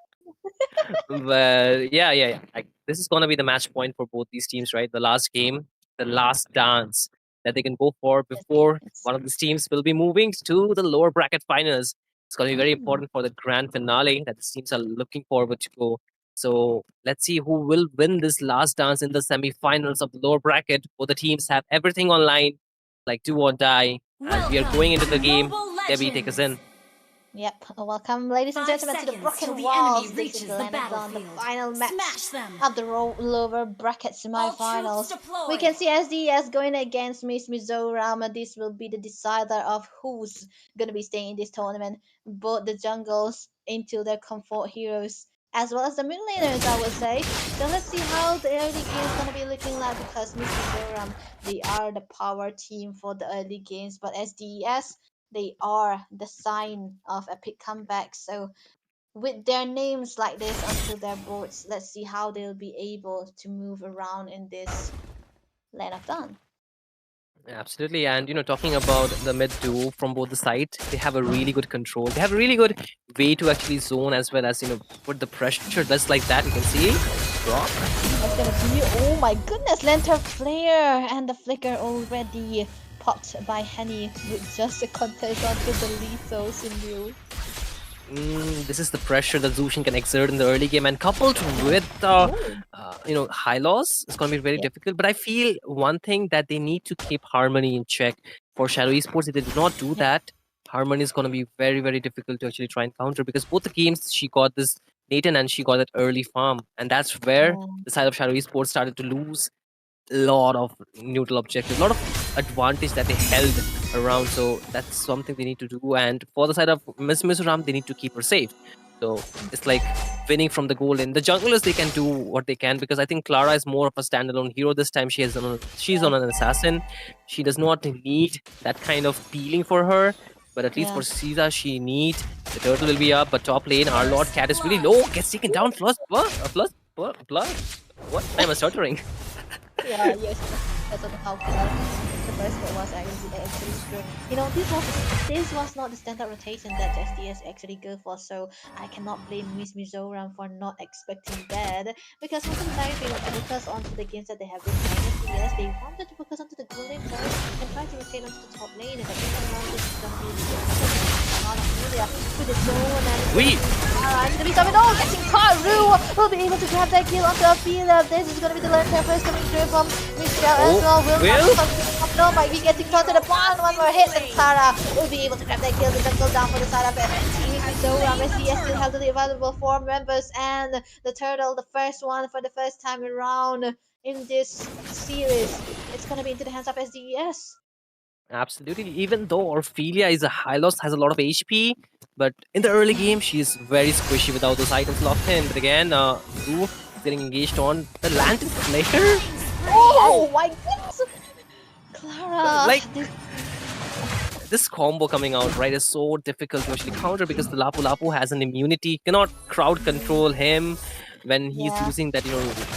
But yeah. Like this is gonna be the match point for both these teams, right? The last game, the last dance that they can go for Yes, before yes. one of these teams will be moving to the lower bracket finals. It's gonna be very Mm. important for the grand finale that the teams are looking forward to go. So let's see who will win this last dance in the semi-finals of the lower bracket. Both the teams have everything online, like do or die, and we are Welcome going into to the game. Moba Debbie, take us Legends. in. Yep, welcome ladies and 5 gentlemen to the seconds Broken till the Walls. enemy This reaches is the the battlefield. final match Smash them. of the lower bracket All troops semi-finals. deployed. We can see SDS going against Miss Mizoram. This will be the decider of who's gonna be staying in this tournament. Both the jungles into their comfort heroes, as well as the mid laners, I would say. So let's see how the early game is gonna be looking like, because Miss Mizoram, they are the power team for the early games, but SDS, they are the sign of epic comeback. So with their names like this onto their boards, let's see how they'll be able to move around in this land of dawn. Absolutely, and talking about the mid duo from both the sides, they have a really good control. They have a really good way to actually zone as well as put the pressure just like that. You can see drop. That's gonna be, oh my goodness, Lantern Flare and the flicker already popped by Henny with just a contest onto the lethal symbiote. This is the pressure that Zushin can exert in the early game, and coupled with high loss, it's going to be very Yeah. difficult. But I feel one thing that they need to keep Harmony in check for Shadow Esports. If they do not do that, Harmony is going to be very, very difficult to actually try and counter, because both the games she got this Nathan and she got that early farm, and that's where Yeah. the side of Shadow Esports started to lose a lot of neutral objectives, a lot of advantage that they held around. So that's something they need to do. And for the side of Miss Mizoram, they need to keep her safe. So it's like winning from the goal in. The junglers, they can do what they can, because I think Clara is more of a standalone hero this time. She's on an assassin. She does not need that kind of peeling for her. But at least Yeah. for Caesar, she needs. The turtle will be up, but top lane, our Lord Cat is really low. Gets taken down. Plus. What? I am stuttering. Yeah, yes, that's what how the first one was actually true. This was not the standard rotation that SDS actually go for, so I cannot blame Miss Mizoram for not expecting that, because most of the time they want to focus onto the games that they have been playing. SDS, they wanted to focus onto the goal lane first and try to rotate onto the top lane, and I think around this is gonna be not Amelia with the zone and it's gonna be something. Oh, getting caught. Rue will be able to grab that kill onto Amelia. This is gonna be the lane first coming through from Michelle as well. No, might be getting caught to the pond. One more hit, and Clara will be able to grab that kill. The jungle down for the side of it. So SDS still have the available 4 members, and the turtle, the first one for the first time around in this series. It's gonna be into the hands of SDS. Absolutely. Even though Ophelia is a high loss, has a lot of HP, but in the early game, she's very squishy without those items locked in. But again, Ru is getting engaged on the Lantern Flare. Oh my goodness! Clara! Like, this combo coming out, right, is so difficult to actually counter, because the Lapu Lapu has an immunity, cannot crowd control him when he's Yeah. using that,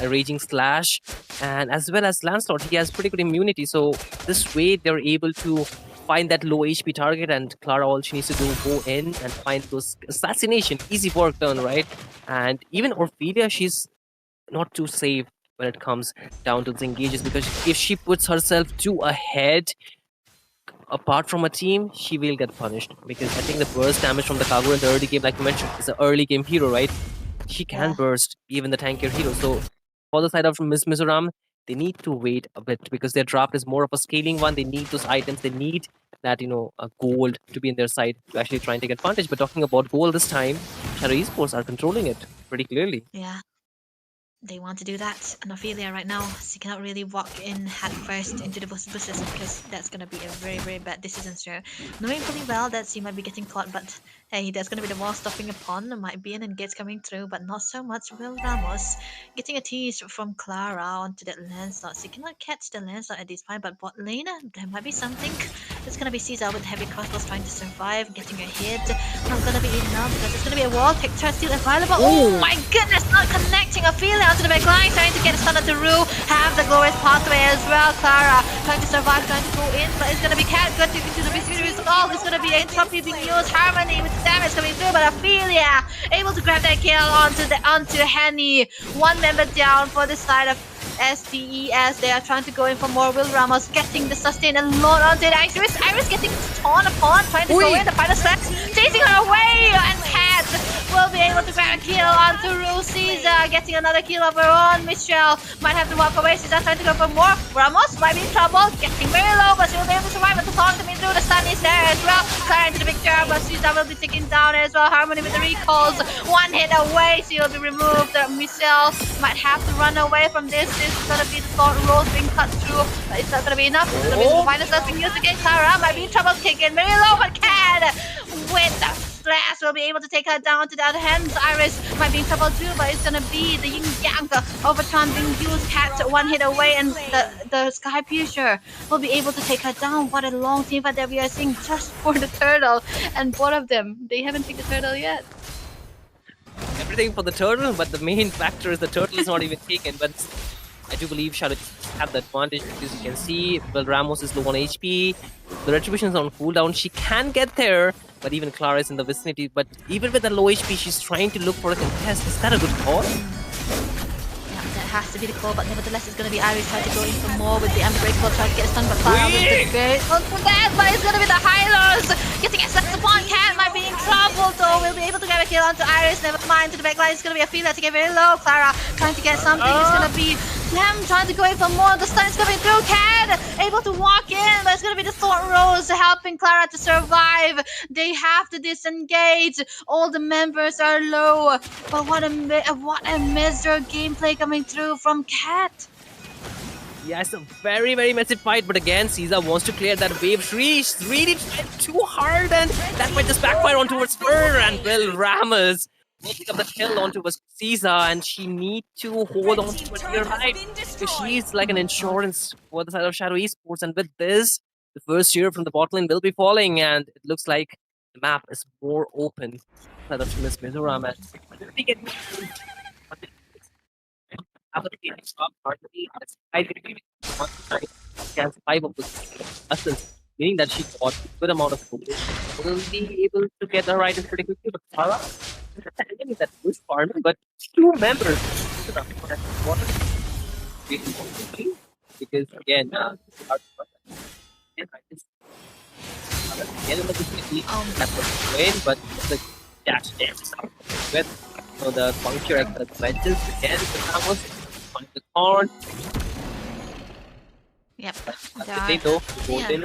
a raging slash. And as well as Lancelot, he has pretty good immunity. So this way they're able to find that low HP target, and Clara, all she needs to do, go in and find those assassination, easy work done, right? And even Ophelia, she's not too safe when it comes down to the engages, because if she puts herself too ahead apart from a team, she will get punished, because I think the burst damage from the Kagu in the early game, like you mentioned, is an early game hero, right? She can Yeah. burst even the tankier hero. So for the side of Miss Mizoram, they need to wait a bit, because their draft is more of a scaling one. They need those items. They need that, a gold to be in their side to actually try and take advantage. But talking about gold this time, Shadow Esports are controlling it pretty clearly. Yeah. They want to do that, and Ophelia right now, she cannot really walk in head first into the bushes, because that's gonna be a very, very bad decision, sure. Knowing fully well that she might be getting caught, but hey, there's gonna be the wall stopping upon, might be an engage coming through, but not so much. Will Ramos getting a tease from Clara onto that Lancelot. She cannot catch the Lancelot at this point, but bot lane, there might be something. It's gonna be Caesar with heavy crossbows trying to survive, getting a hit. Not gonna be enough, because it's gonna be a wall picture still available. Oh my goodness, not connecting. Ophelia onto the back line, trying to get a stun onto Rue. Have the glorious pathway as well. Clara trying to survive, trying to go in, but it's gonna be Cat getting into the mysterious all. It's gonna be entropy being used. Harmony with the damage coming through, but Ophelia able to grab that kill onto Henny. One member down for the side of STES. They are trying to go in for more. Will Ramos getting the sustain and load onto it. Iris getting torn upon, trying to go in the final step, chasing her away, and Cat will be able to grab another kill onto Rue. Caesar getting another kill of her own. Michelle might have to walk away. Caesar trying to go for more. Ramos might be in trouble. Getting very low, but she'll be able to survive. But the song coming through. The stun is there as well. Clara into the picture, but Caesar will be taken down as well. Harmony with the recalls. One hit away. She'll be removed. Michelle might have to run away from this. This is going to be the thought rolls being cut through. But it's not going to be enough. It's going to be the minus that's being used against Clara. Might be in trouble. Kicking very low, but can with the slash will be able to take her down to the other hand. Iris might be in trouble too, but it's gonna be the yin yang overturn being used. Cat one hit away, and the Sky Piercer will be able to take her down. What a long team fight that we are seeing just for the turtle, and both of them, they haven't picked the turtle yet. Everything for the turtle, but the main factor is the turtle is not even taken. But I do believe Shadow have the advantage because you can see, well, Ramos is low on HP. The Retribution is on cooldown. She can get there, but even Clara is in the vicinity. But even with the low HP, she's trying to look for a contest. Is that a good call? Yeah, that has to be the call, but nevertheless, it's going to be Iris trying to go in for more with the Unbreakable, trying to get a stun, but Clara will be great onto that, but it's going to be the Hylos getting a sex upon. Cat might be in trouble, though. We'll be able to get a kill onto Iris. Never mind, to the backline, it's going to be a Fila to get very low. Clara trying to get something. It's going to be them trying to go in for more. The stun is coming through. Cat able to walk in, but it's going to be the Thorn Rose helping Clara to survive. They have to disengage. All the members are low, but what a miserable gameplay coming through from Cat. Yeah, it's a very, very massive fight, but again, Caesar wants to clear that wave. She's really trying too hard, and that might just backfire on towards her, and Will Ramos will pick up the kill onto Caesar, and she needs to hold on to her dear life, because she's like an insurance for the side of Shadow Esports, and with this, the first year from the bot lane will be falling, and it looks like the map is more open side of Miss Mizoram, and has 5 of the assists, meaning that she got a good amount of focus. Will be able to get the right pretty quickly, but Sarah, that was farming, but 2 members. Because again, that was win, but the dash dance with the puncture at the wedges again, the Ramos on the corn. Yep. They know golden.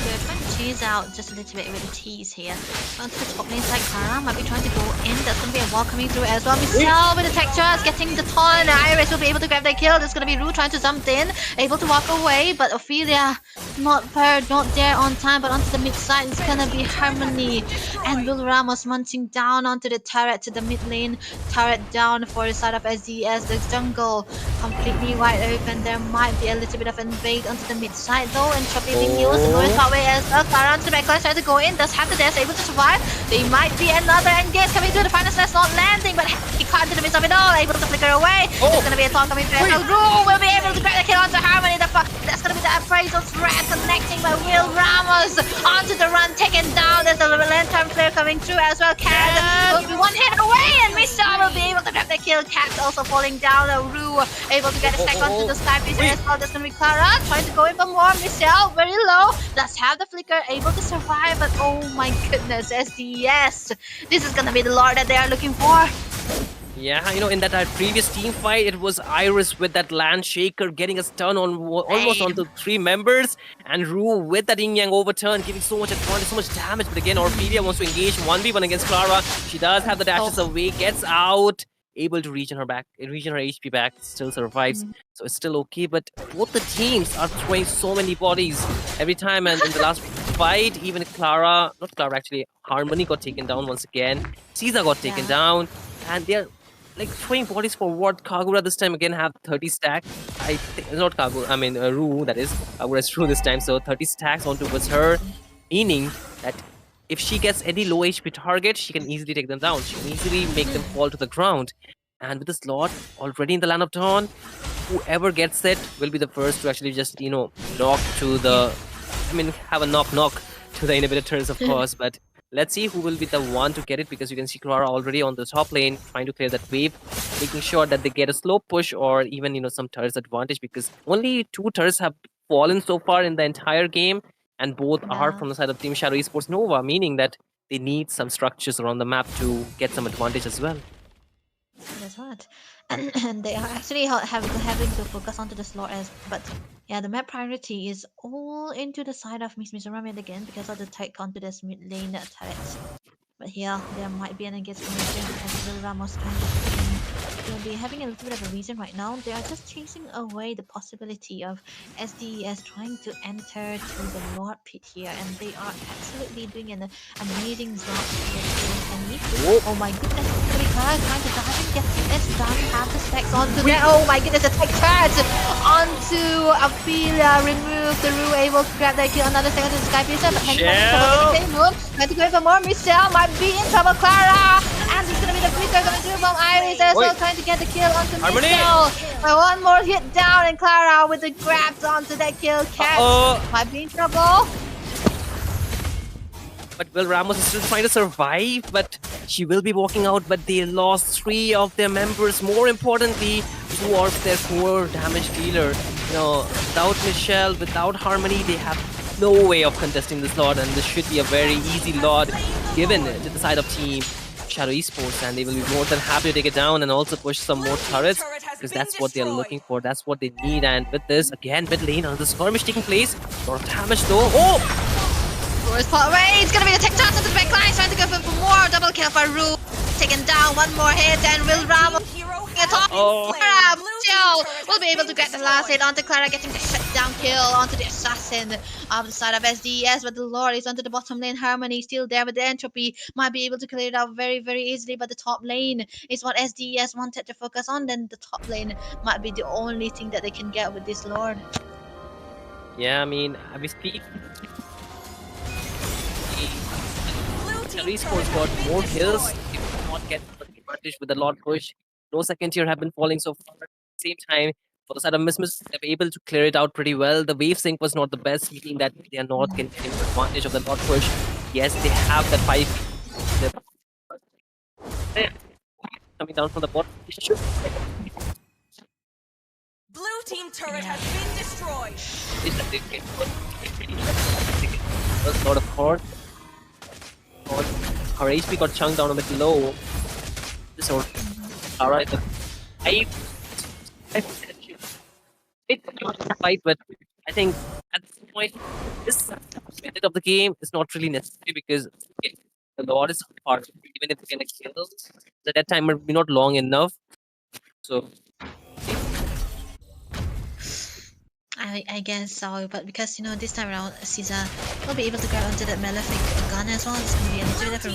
They're trying to tease out just a little bit with the tease here. Onto the top lane side, Clara might be trying to go in. There's going to be a wall coming through as well. Michelle with the tech charge getting the ton. Iris will be able to grab that kill. There's going to be Rue trying to jump in, able to walk away, but Ophelia not there on time. But onto the mid side, it's going to be Harmony and Will Ramos munching down onto the turret to the mid lane. Turret down for the side of SDS. The jungle completely wide open. There might be a little bit of invade onto the mid side though, and Choppy being used. North Parkway as well. Clara onto the backline trying to go in. Does have the dash able to survive? They might be another engage coming through. The final slash not landing, but he caught into the midst of it all, able to flicker away. There's gonna be a taunt coming through. Rue will be able to grab the kill onto Harmony. That's gonna be the appraisal threat connecting by Will Ramos onto the run, taken down. There's a lantern flare coming through as well. Cat will be one hit away, and Misha will be able to grab the kill. Cat also falling down. Rue able to get a stack onto the Sky Piercer as well. There's gonna be Clara trying to go in for more. Michelle very low. Does have the flicker, able to survive, but oh my goodness, SDS. This is gonna be the lore that they are looking for. Yeah, you know, in that previous team fight, it was Iris with that land shaker getting a stun on almost onto 3 members, and Rue with that yin yang overturn, giving so much advantage, so much damage. But again, Orphelia wants to engage 1v1 against Clara. She does have the dashes away, gets out, able to regen her HP back, still survives. So it's still okay, but both the teams are throwing so many bodies every time, and in the last fight, even Harmony got taken down once again. Caesar got taken down, and they're like throwing bodies forward. Kagura this time again have 30 stacks. I think not Kagura, I mean Rue, that is. Kagura's Rue this time, so 30 stacks onto her, meaning that if she gets any low HP target, she can easily take them down. She can easily make them fall to the ground. And with the slot already in the land of Dawn, whoever gets it will be the first to actually just, you know, knock to the, have a knock to the inhibitors, of course. But let's see who will be the one to get it, because you can see Clara already on the top lane trying to clear that wave, making sure that they get a slow push or even, you know, some turrets advantage, because only 2 turrets have fallen so far in the entire game, and both are from the side of Team Shadow Esports Nova, meaning that they need some structures around the map to get some advantage as well. That's what. And they are actually having to focus onto the slot as but yeah, the map priority is all into the side of Miss Mizorami again because of the take onto this mid lane turret. But here there might be an engagement because Will Ramos trying to put in. They'll be having a little bit of a reason right now. They are just chasing away the possibility of SDES trying to enter to the Lord Pit here, and they are absolutely doing an amazing job here. Oh my goodness, really hard trying to dive and getting this done. Have the stacks onto there. Oh my goodness, attack charge onto Ophelia. Remove the Rue, able to grab that kill. Another second to the Sky Piercer, but Henry move. Trying to go for more. Michelle might be in trouble. Clara, and it's gonna be the flicker coming through from Iris as well, trying to get the kill onto Michelle. One more hit down, and Clara with the grabs onto that kill. Cat might be in trouble. But Will Ramos is still trying to survive, but she will be walking out, but they lost 3 of their members. More importantly, 2 of their core damage dealer. You know, without Michelle, without Harmony, they have no way of contesting this Lord, and this should be a very easy Lord given to the side of Team Shadow Esports, and they will be more than happy to take it down and also push some more turrets, because that's what they're looking for, that's what they need. And with this, again, mid lane, the skirmish taking place, a lot of damage though. Oh! First part away, it's gonna be the tech toss into the back line, trying to go for more double kill for Rue. Taken down, one more hit, and Will Ramos Clara will be able to get the last hit onto Clara, getting the shutdown kill onto the assassin on the side of SDES, but the Lord is onto the bottom lane. Harmony still there, but the entropy might be able to clear it out very, very easily, but the top lane is what SDES wanted to focus on. Then the top lane might be the only thing that they can get with this Lord. Yeah, I mean, we speak. Esports got more kills. They could not get the advantage with the Lord push. No second tier have been falling so far. At the same time, for the side of Miss, they were able to clear it out pretty well. The wave sync was not the best, meaning that they are not getting advantage of the Lord push. Yes, they have that 5 coming down from the bottom. Blue team turret has been destroyed. Lord of course. Her HP got chunked down a bit low. This or alright, it's not a fight, but I think at this point, this method of the game is not really necessary because the Lord is hard. Even if they get a kill, the dead time will be not long enough. So I guess so, but because this time around Caesar will be able to grab onto that Malefic gun as well. It's going to be a little bit of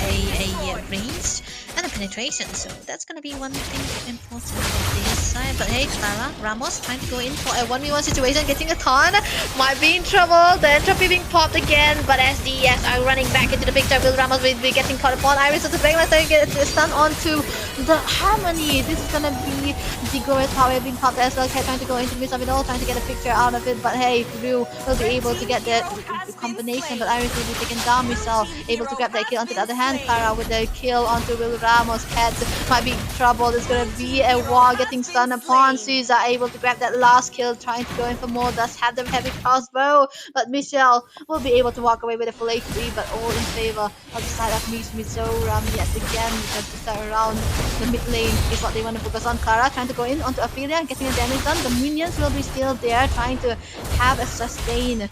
a ranged and a penetration, so that's going to be one thing important on this side. But hey, Clara Ramos trying to go in for a 1v1 situation, getting a ton, might be in trouble. The entropy being popped again, but SDES are running back into the picture. Will Ramos will be getting caught upon. Iris of the backline starting to get stun onto the Harmony. This is going to be the Goret's power being popped as well. Trying to go into the midst of it all, trying to get a picture out of it, but hey, Rue will be able to get the combination, but Iris will be taken down. Michelle able to grab that kill. Onto the other hand, Clara with the kill onto Will Ramos. Cats might be in trouble. There's gonna be a wall getting stunned upon. Caesar able to grab that last kill, trying to go in for more. Does have the heavy crossbow, but Michelle will be able to walk away with a full HP, but all in favor of the side of Miss Mizoram yet again, because this time around the mid lane is what they want to focus on. Clara trying to go in onto Ophelia, getting a damage done. The minions will be still there, trying to have a sustain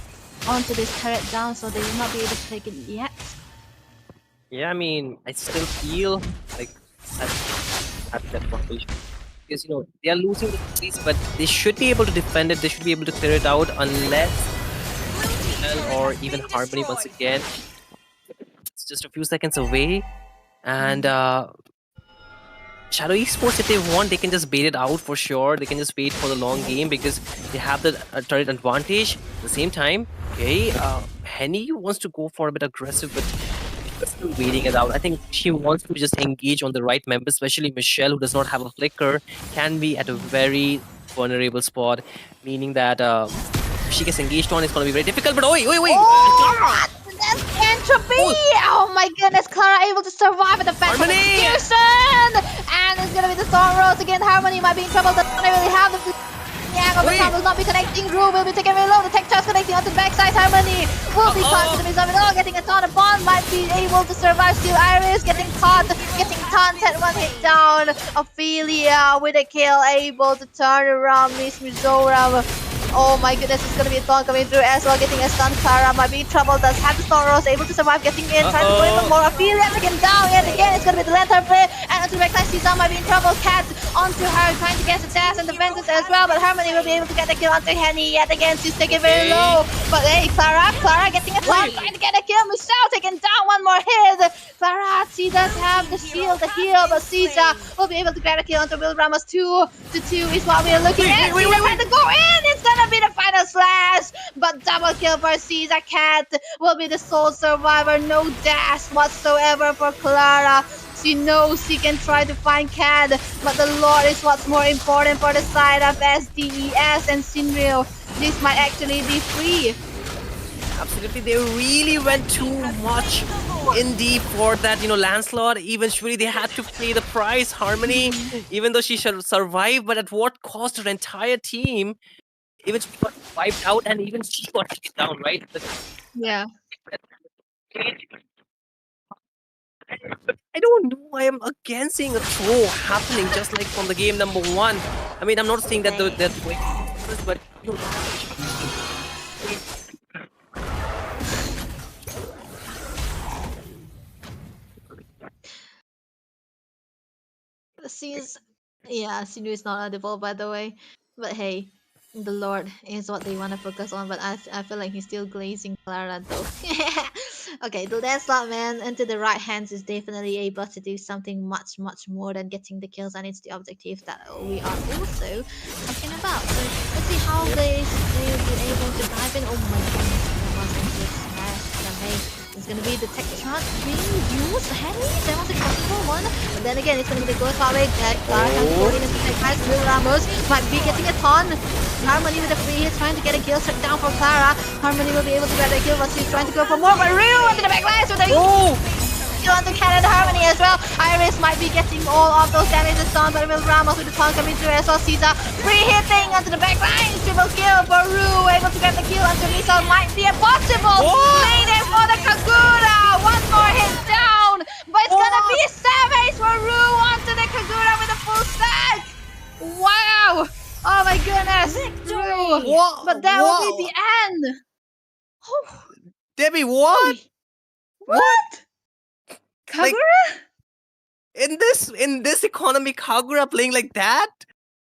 onto this turret down, so they will not be able to take it yet. yeah, I mean, I still feel like at that point because they are losing the series, but they should be able to defend it. They should be able to clear it out unless or even Harmony once again. It's just a few seconds away, and Shadow Esports, if they want, they can just bait it out for sure. They can just wait for the long game because they have the turret advantage. At the same time, okay, Henny wants to go for a bit aggressive, but she's still waiting it out. I think she wants to just engage on the right member, especially Michelle, who does not have a flicker, can be at a very vulnerable spot, meaning that if she gets engaged on, it's going to be very difficult. But oi! Oh, that's entropy! Oh my goodness, Clara able to survive with the phantom execution! And it's gonna be the Storm Rose again. Harmony might be in trouble. Doesn't really have the hangover Wait. time will not be connecting. Rue will be taken very low. The tech charge connecting onto the backside. Harmony will be caught to the middle of it all. Getting a ton upon. Might be able to survive. Still Iris getting caught. Getting taunted. One hit down. Ophelia with a kill. Able to turn around Miss Mizoram. Oh my goodness, it's gonna be a taunt coming through as well. Getting a stun. Clara might be in trouble. Does have the Storm Rose able to survive. Getting in. Trying to go even more. Ophelia taken down yet again. It's gonna be the lantern play. And onto the backline, Caesar might be in trouble. Cat onto her, trying to get the dash and the vengeance as well. But Harmony will be able to get the kill onto Henny yet again. She's taken very low. But hey, Clara getting a taunt, trying to get a kill. Michelle taking down one more hit. Clara, she does have the shield, the heal, but Caesar will be able to grab a kill onto Will Ramos. 2-2 is what we are looking at. Caesar trying to go in. It's gonna be the final slash. But double kill for Caesar. Cat will be the sole survivor. No dash whatsoever for Clara. She knows she can try to find Cad, but the Lord is what's more important for the side of SDES and Sinreal. This might actually be free. Absolutely, they really went too much in deep for that, Lancelot. Eventually, they had to pay the price. Harmony, even though she should survive, but at what cost? Her entire team eventually got wiped out, and even she got taken down, right? Yeah. I don't know. I am again seeing a throw happening, just like from the game number one. I mean, I'm not saying that they're going, but She's yeah, Sinu is not audible by the way. But hey, the Lord is what they want to focus on, but I feel like he's still glazing Clara though. Okay, the Lancelot man into the right hands is definitely able to do something much more than getting the kills, and it's the objective that we are also talking about. So let's see how they will be able to dive in. Oh my goodness, that was a good smash. But hey, it's gonna be the tech charge being used. Henry, that was a possible one. But then again, it's gonna be the ghost power. Clara trying to go in and protect guys. Will Ramos might be getting a ton. Harmony with a free hit, trying to get a kill set down for Clara. Harmony will be able to get a kill, but she's trying to go for more. But Ryu into the back lines with a kill onto Canada Harmony as well. Iris might be getting all of those damages done, but Will Ramos with the taunt coming through as well. Caesar free hitting onto the back lines. Triple kill for Ryu, able to get the kill onto Misal. Might be a possible. Mayday for the Kagura. One more hit down, but it's gonna be savage for Ryu onto the Kagura with a full stack. Wow. Oh my goodness! Rue. But that will be the end. Oh, Debbie, what? what? Kagura? Like, in this economy, Kagura playing like that?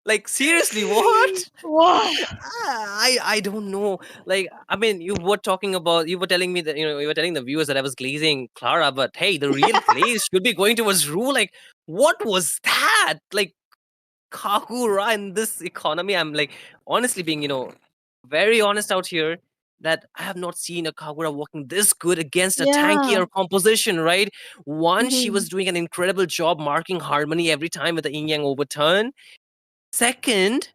Like, seriously, what? What? I don't know. Like, I mean, you were telling me that, you were telling the viewers that I was glazing Clara, but hey, the real glaze should be going towards Rue. Like, what was that? Like, Kagura in this economy, I'm like, honestly being, very honest out here, that I have not seen a Kagura working this good against a tankier composition, right? One, she was doing an incredible job marking Harmony every time with the yin yang overturn. Second,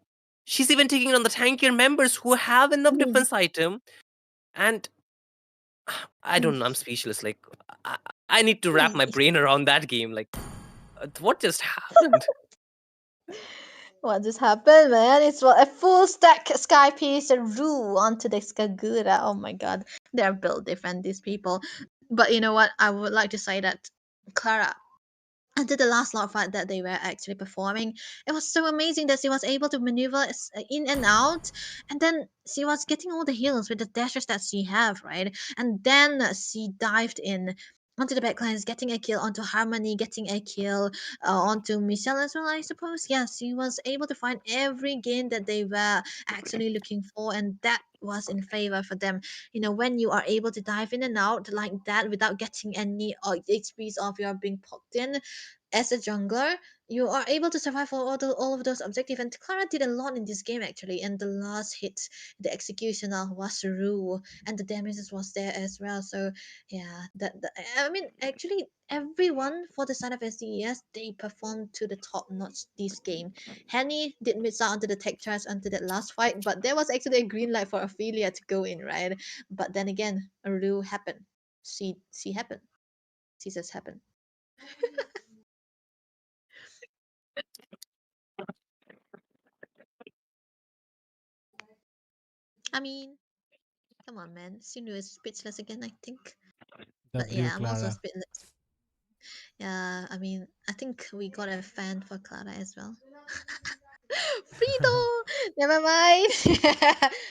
she's even taking on the tankier members who have enough defense item. And I don't know, I'm speechless. Like, I need to wrap my brain around that game. Like, what just happened? What just happened, man? It's a full stack Sky Piece and Rue onto the Kagura. Oh my god. They're built different, these people. But you know what? I would like to say that Clara, until the last lot fight that they were actually performing, it was so amazing that she was able to maneuver in and out, and then she was getting all the heals with the dashes that she have, right? And then she dived in onto the backlines, getting a kill onto Harmony, getting a kill onto Michelle as well, I suppose. Yeah, she was able to find every game that they were actually looking for, and that was in favor for them. When you are able to dive in and out like that without getting any HPs of your being poked in, as a jungler, you are able to survive for all of those objectives. And Clara did a lot in this game actually. And the last hit, the executioner was Rue, and the damages was there as well. So yeah, I mean, actually, everyone for the side of SDES, they performed to the top notch this game. Henny did miss out onto the tech charge until that last fight, but there was actually a green light for Ophelia to go in, right? But then again, Rue happened. She happened. She just happened. I mean, come on, man. Sinu is speechless again, I think. But W yeah, I'm also Clara. speechless. Yeah, I mean, I think we got a fan for Clara as well. Frito! Never mind.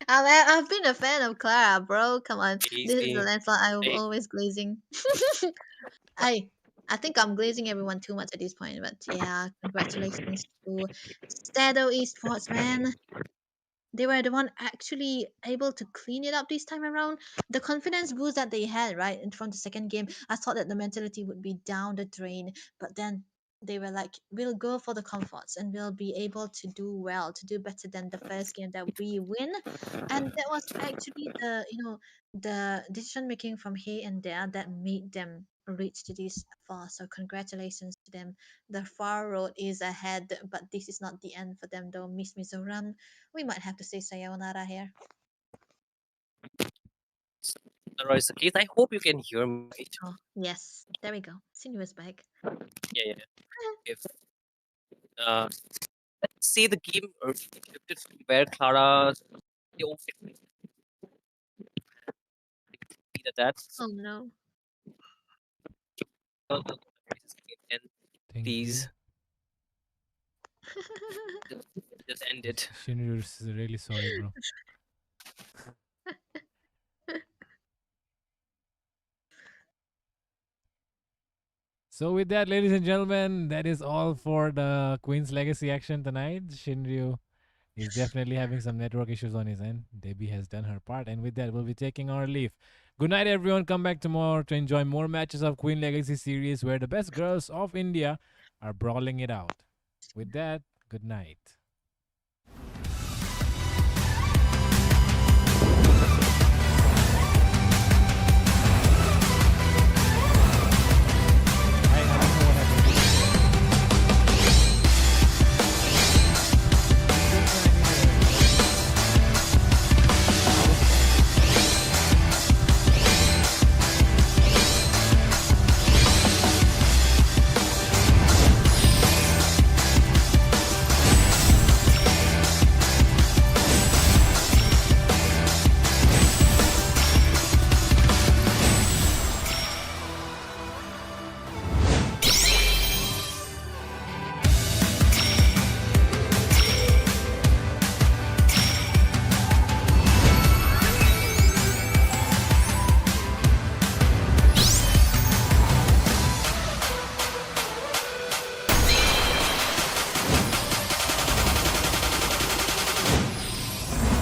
I've been a fan of Clara, bro. Come on. This is the Easy. landslide I was Hey, always glazing. I I think I'm glazing everyone too much at this point, but yeah, congratulations to Shadow Esports, man. They were the one actually able to clean it up this time around. The confidence boost that they had, right, and from the second game, I thought that the mentality would be down the drain, but then they were like, we'll go for the comforts and we'll be able to do well, to do better than the first game that we win. And that was actually the decision making from here and there that made them reach to this far. So congratulations to them. The far road is ahead, but this is not the end for them though. Miss Mizoram, we might have to say sayonara here. Alright, it's the case. I hope you can hear me. Right? Oh, yes. There we go. Sinu is back. Yeah. If uh, let's say the game shifted from where Clara that Oh no. and Thank you. please just end it. Shinru is really sorry, bro. So with that, ladies and gentlemen, that is all for the Queen's Legacy action tonight. Shinryu is definitely having some network issues on his end. Debbie has done her part, and with that, we'll be taking our leave. Good night, everyone. Come back tomorrow to enjoy more matches of Queen Legacy series where the best girls of India are brawling it out. With that, good night.